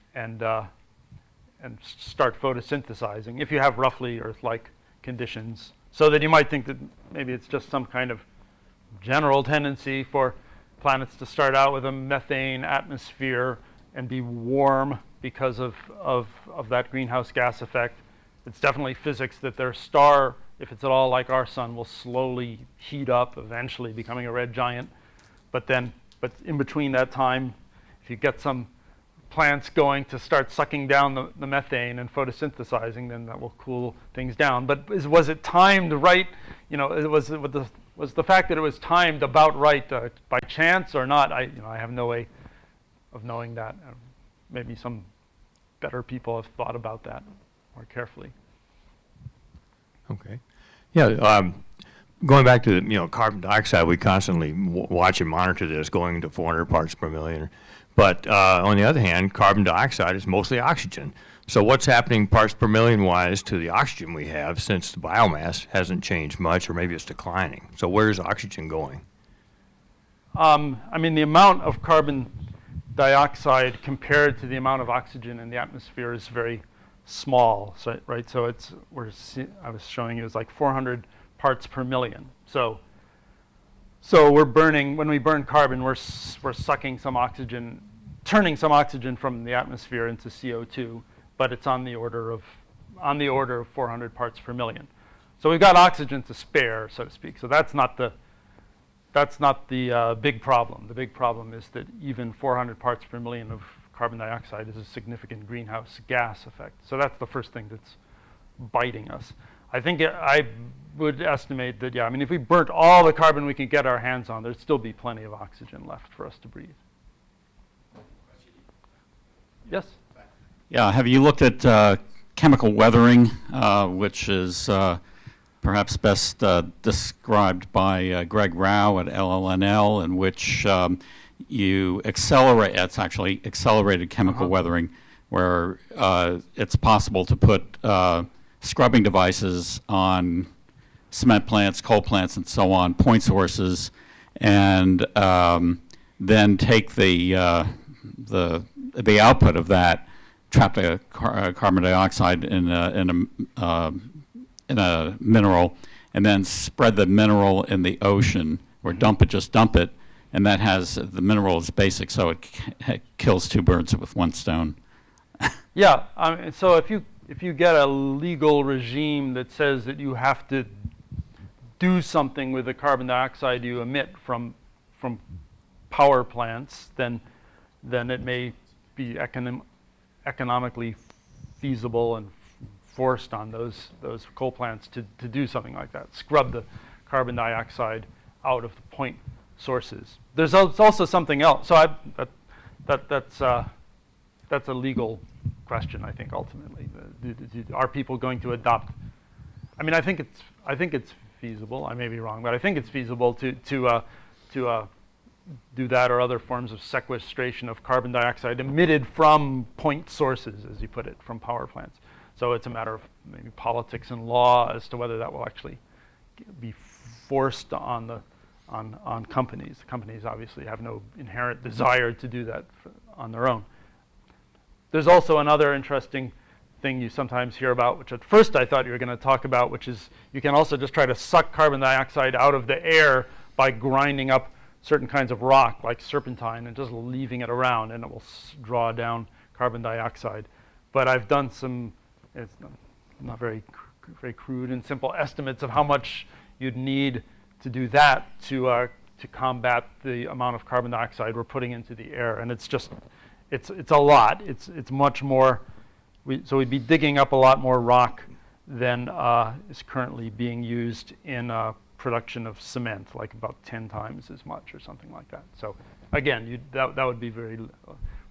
start photosynthesizing if you have roughly Earth-like conditions. So that you might think that maybe it's just some kind of general tendency for planets to start out with a methane atmosphere and be warm because of that greenhouse gas effect. It's definitely physics that their star, if it's at all like our sun, will slowly heat up, eventually becoming a red giant. But in between that time, if you get some plants going to start sucking down the methane and photosynthesizing, then that will cool things down. But was it timed right? Was the fact that it was timed about right by chance or not? I have no way of knowing that. Maybe some better people have thought about that more carefully. Okay. Yeah. Going back to carbon dioxide, we constantly watch and monitor this going to 400 parts per million. But on the other hand, carbon dioxide is mostly oxygen. So what's happening parts per million wise to the oxygen we have, since the biomass hasn't changed much, or maybe it's declining? So where's oxygen going? I mean, the amount of carbon dioxide compared to the amount of oxygen in the atmosphere is very small. So, right? So I was showing you it's like 400 parts per million. So when we burn carbon, we're sucking some oxygen, turning some oxygen from the atmosphere into CO2, but it's on the order of 400 parts per million. So we've got oxygen to spare, so to speak. So that's not the big problem. The big problem is that even 400 parts per million of carbon dioxide is a significant greenhouse gas effect. So that's the first thing that's biting us. I think I would estimate that, yeah, I mean, if we burnt all the carbon we could get our hands on, there'd still be plenty of oxygen left for us to breathe. Yes? Yeah, have you looked at chemical weathering, which is perhaps best described by Greg Rao at LLNL, in which you accelerate, it's actually accelerated chemical weathering, where it's possible to put scrubbing devices on cement plants, coal plants, and so on, point sources, and then take the output of that, trap the carbon dioxide in a mineral, and then spread the mineral in the ocean, or just dump it, and that has, the mineral is basic, so it kills two birds with one stone. Yeah, so if you get a legal regime that says that you have to do something with the carbon dioxide you emit from power plants, then it may be economically feasible and forced on those coal plants to do something like that, scrub the carbon dioxide out of the point sources. There's also something else. So that's a legal question, I think, ultimately. Are people going to adopt? I mean, I think it's feasible. I may be wrong, but I think it's feasible to do that, or other forms of sequestration of carbon dioxide emitted from point sources, as you put it, from power plants. So it's a matter of maybe politics and law as to whether that will actually be forced on companies. The companies obviously have no inherent desire to do that on their own. There's also another interesting thing you sometimes hear about, which at first I thought you were going to talk about, which is you can also just try to suck carbon dioxide out of the air by grinding up certain kinds of rock, like serpentine, and just leaving it around, and it will draw down carbon dioxide. But I've done some, it's not very crude and simple estimates of how much you'd need to do that to combat the amount of carbon dioxide we're putting into the air, and it's a lot. It's much more. So we'd be digging up a lot more rock than is currently being used in production of cement, like about 10 times as much or something like that. So again, that would be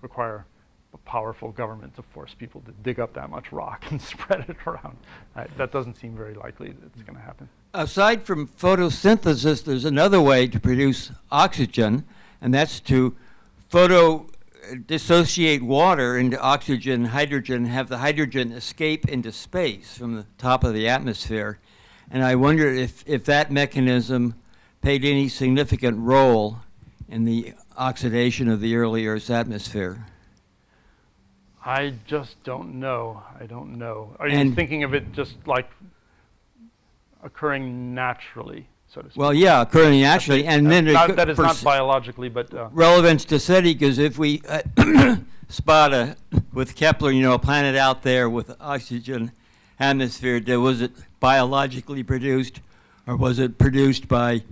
require a powerful government to force people to dig up that much rock and spread it around. That doesn't seem very likely that it's going to happen. Aside from photosynthesis, there's another way to produce oxygen, and that's to dissociate water into oxygen and hydrogen, have the hydrogen escape into space from the top of the atmosphere. And I wonder if that mechanism played any significant role in the oxidation of the early Earth's atmosphere. I just don't know. I don't know. Are you thinking of it just like occurring naturally, so to speak? Well, yeah, occurring naturally, and then that is not biologically, but relevance to SETI, because if we spot with Kepler, a planet out there with oxygen atmosphere, was it biologically produced, or was it produced by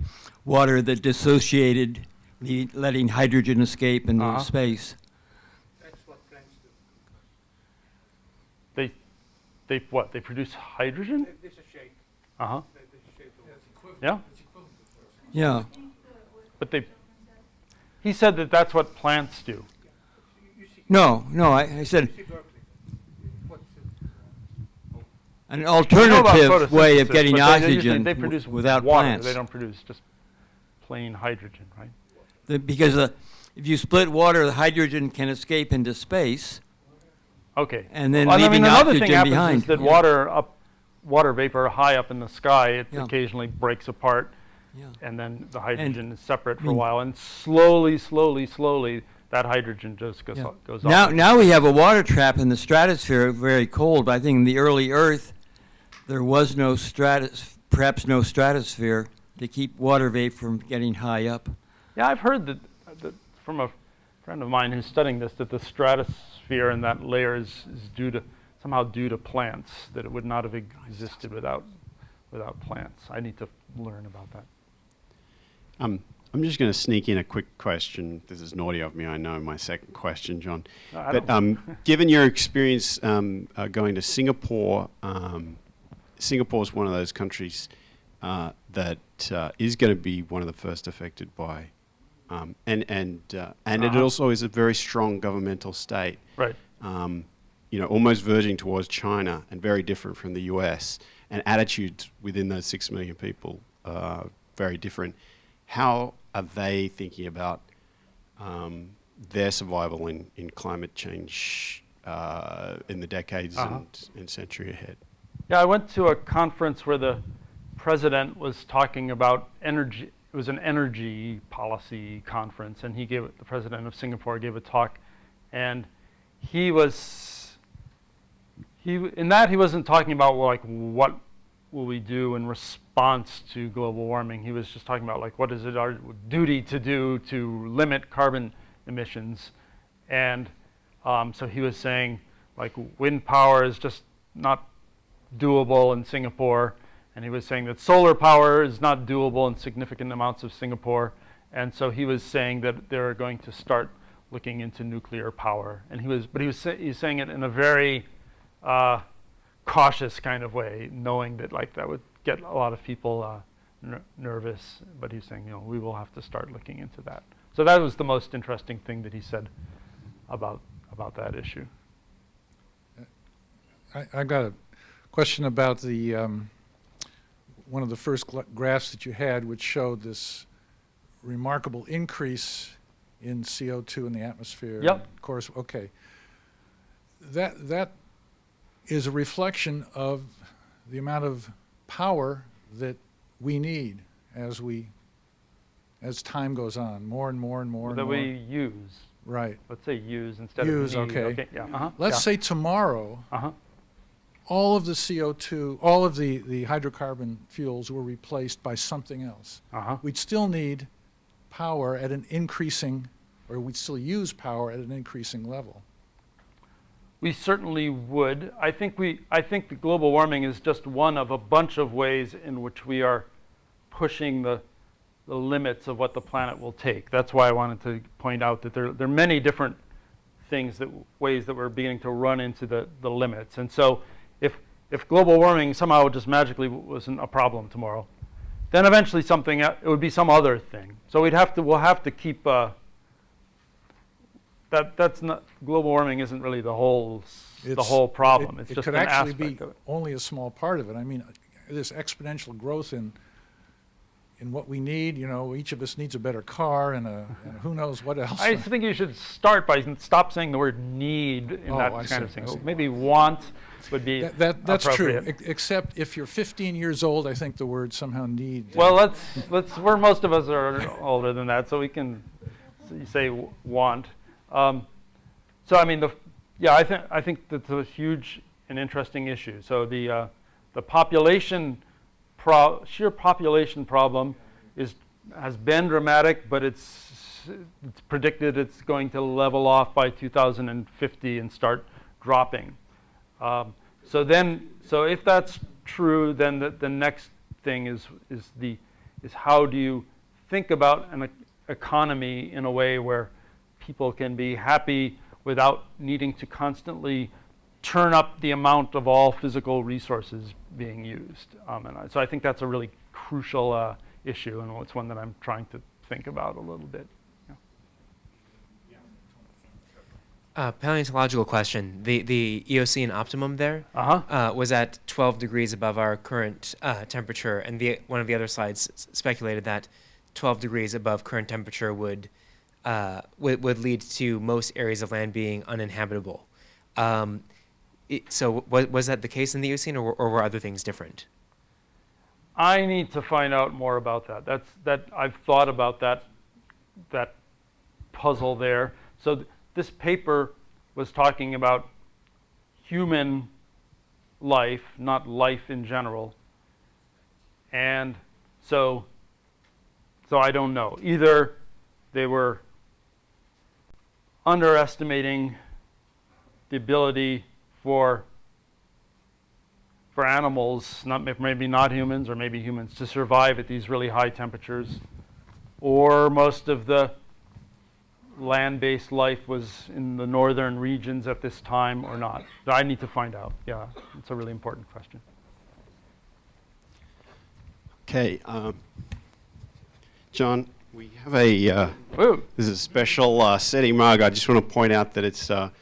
water that dissociated, letting hydrogen escape into space? That's what plants do. They what? They produce hydrogen? This is a shade. Uh-huh. This is a shade of Yeah. It's equivalent to first. Yeah. But he said that's what plants do. No, I said See Berkeley. What's an I know about alternative way of photosynthesis, getting but they usually oxygen produce without water. plants. They don't produce just plain hydrogen, right? Because if you split water, the hydrogen can escape into space, Okay. and then Well, leaving another oxygen thing happens behind. is that Yeah. water vapor high up in the sky, it Yeah. occasionally breaks apart, Yeah. and then the hydrogen is separate for a mean- while, and slowly, that hydrogen just goes off. Now we have a water trap in the stratosphere, very cold. I think in the early Earth, there was perhaps no stratosphere to keep water vapor from getting high up. Yeah, I've heard that from a friend of mine who's studying this, that the stratosphere in that layer is somehow due to plants, that it would not have existed without plants. I need to learn about that. I'm just going to sneak in a quick question. This is naughty of me, I know, my second question, John. I But don't- given your experience going to Singapore, Singapore is one of those countries that is going to be one of the first affected by, and it also is a very strong governmental state. Right. Almost verging towards China and very different from the US. And attitudes within those 6 million people are very different. How are they thinking about their survival in climate change in the decades and century ahead? Yeah, I went to a conference where the president was talking about energy. It was an energy policy conference, and the president of Singapore gave a talk, and he wasn't talking about, well, like, what will we do in response to global warming. He was just talking about, like, what is it our duty to do to limit carbon emissions. And so he was saying, like, wind power is just not doable in Singapore. And he was saying that solar power is not doable in significant amounts of Singapore. And so he was saying that they're going to start looking into nuclear power. And he was saying it in a very cautious kind of way, knowing that, like, that would get a lot of people nervous. But he's saying, we will have to start looking into that. So that was the most interesting thing that he said about that issue. I got a question about the one of the first graphs that you had, which showed this remarkable increase in CO2 in the atmosphere. Yep. Of course, okay. That is a reflection of the amount of power that we need as time goes on, more and more and more and That more. we use. Right. Let's say use instead Use, of need. okay. Yeah. Let's say tomorrow, all of the CO2, all of the hydrocarbon fuels were replaced by something else. We'd still need power at an increasing, or we'd still use power at an increasing level. We certainly would. I think the global warming is just one of a bunch of ways in which we are pushing the limits of what the planet will take. That's why I wanted to point out that there are many different ways that we're beginning to run into the limits. And so if global warming somehow just magically wasn't a problem tomorrow, then eventually it would be some other thing. So we'll have to keep that's not, global warming isn't really the whole problem. It's just could an actually aspect be of it. only a small part of it. I mean, this exponential growth in what we need, each of us needs a better car and who knows what else. I think you should start by stop saying the word need in that kind of thing. Maybe want would be That's appropriate. true, except if you're 15 years old, I think the word somehow need. Well, where most of us are older than that, so we can say want. So I mean, I think that's a huge and interesting issue. So the population sheer population problem has been dramatic, but it's predicted it's going to level off by 2050 and start dropping. So if that's true, then the next thing is how do you think about an economy in a way where people can be happy without needing to constantly turn up the amount of all physical resources being used. So I think that's a really crucial issue, and it's one that I'm trying to think about a little bit. Paleontological question. The Eocene optimum there was at 12 degrees above our current temperature, and one of the other slides speculated that 12 degrees above current temperature would lead to most areas of land being uninhabitable. So was that the case in the Eocene, or were other things different? I need to find out more about that. I've thought about that puzzle there. So this paper was talking about human life, not life in general. And so I don't know. Either they were underestimating the ability for animals, maybe not humans, or maybe humans, to survive at these really high temperatures, or most of the land-based life was in the northern regions at this time or not. I need to find out. Yeah, it's a really important question. Okay, John, we have a this is a special SETI mug. I just want to point out that it's a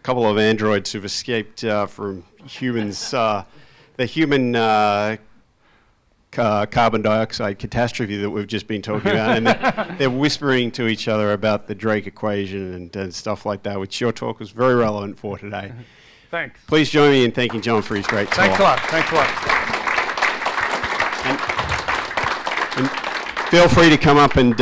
couple of androids who've escaped from humans, the human carbon dioxide catastrophe that we've just been talking about, and they're whispering to each other about the Drake equation and stuff like that, which your talk was very relevant for today. Thanks. Please join me in thanking John for his great talk. Thanks a lot. Thanks a lot. And feel free to come up and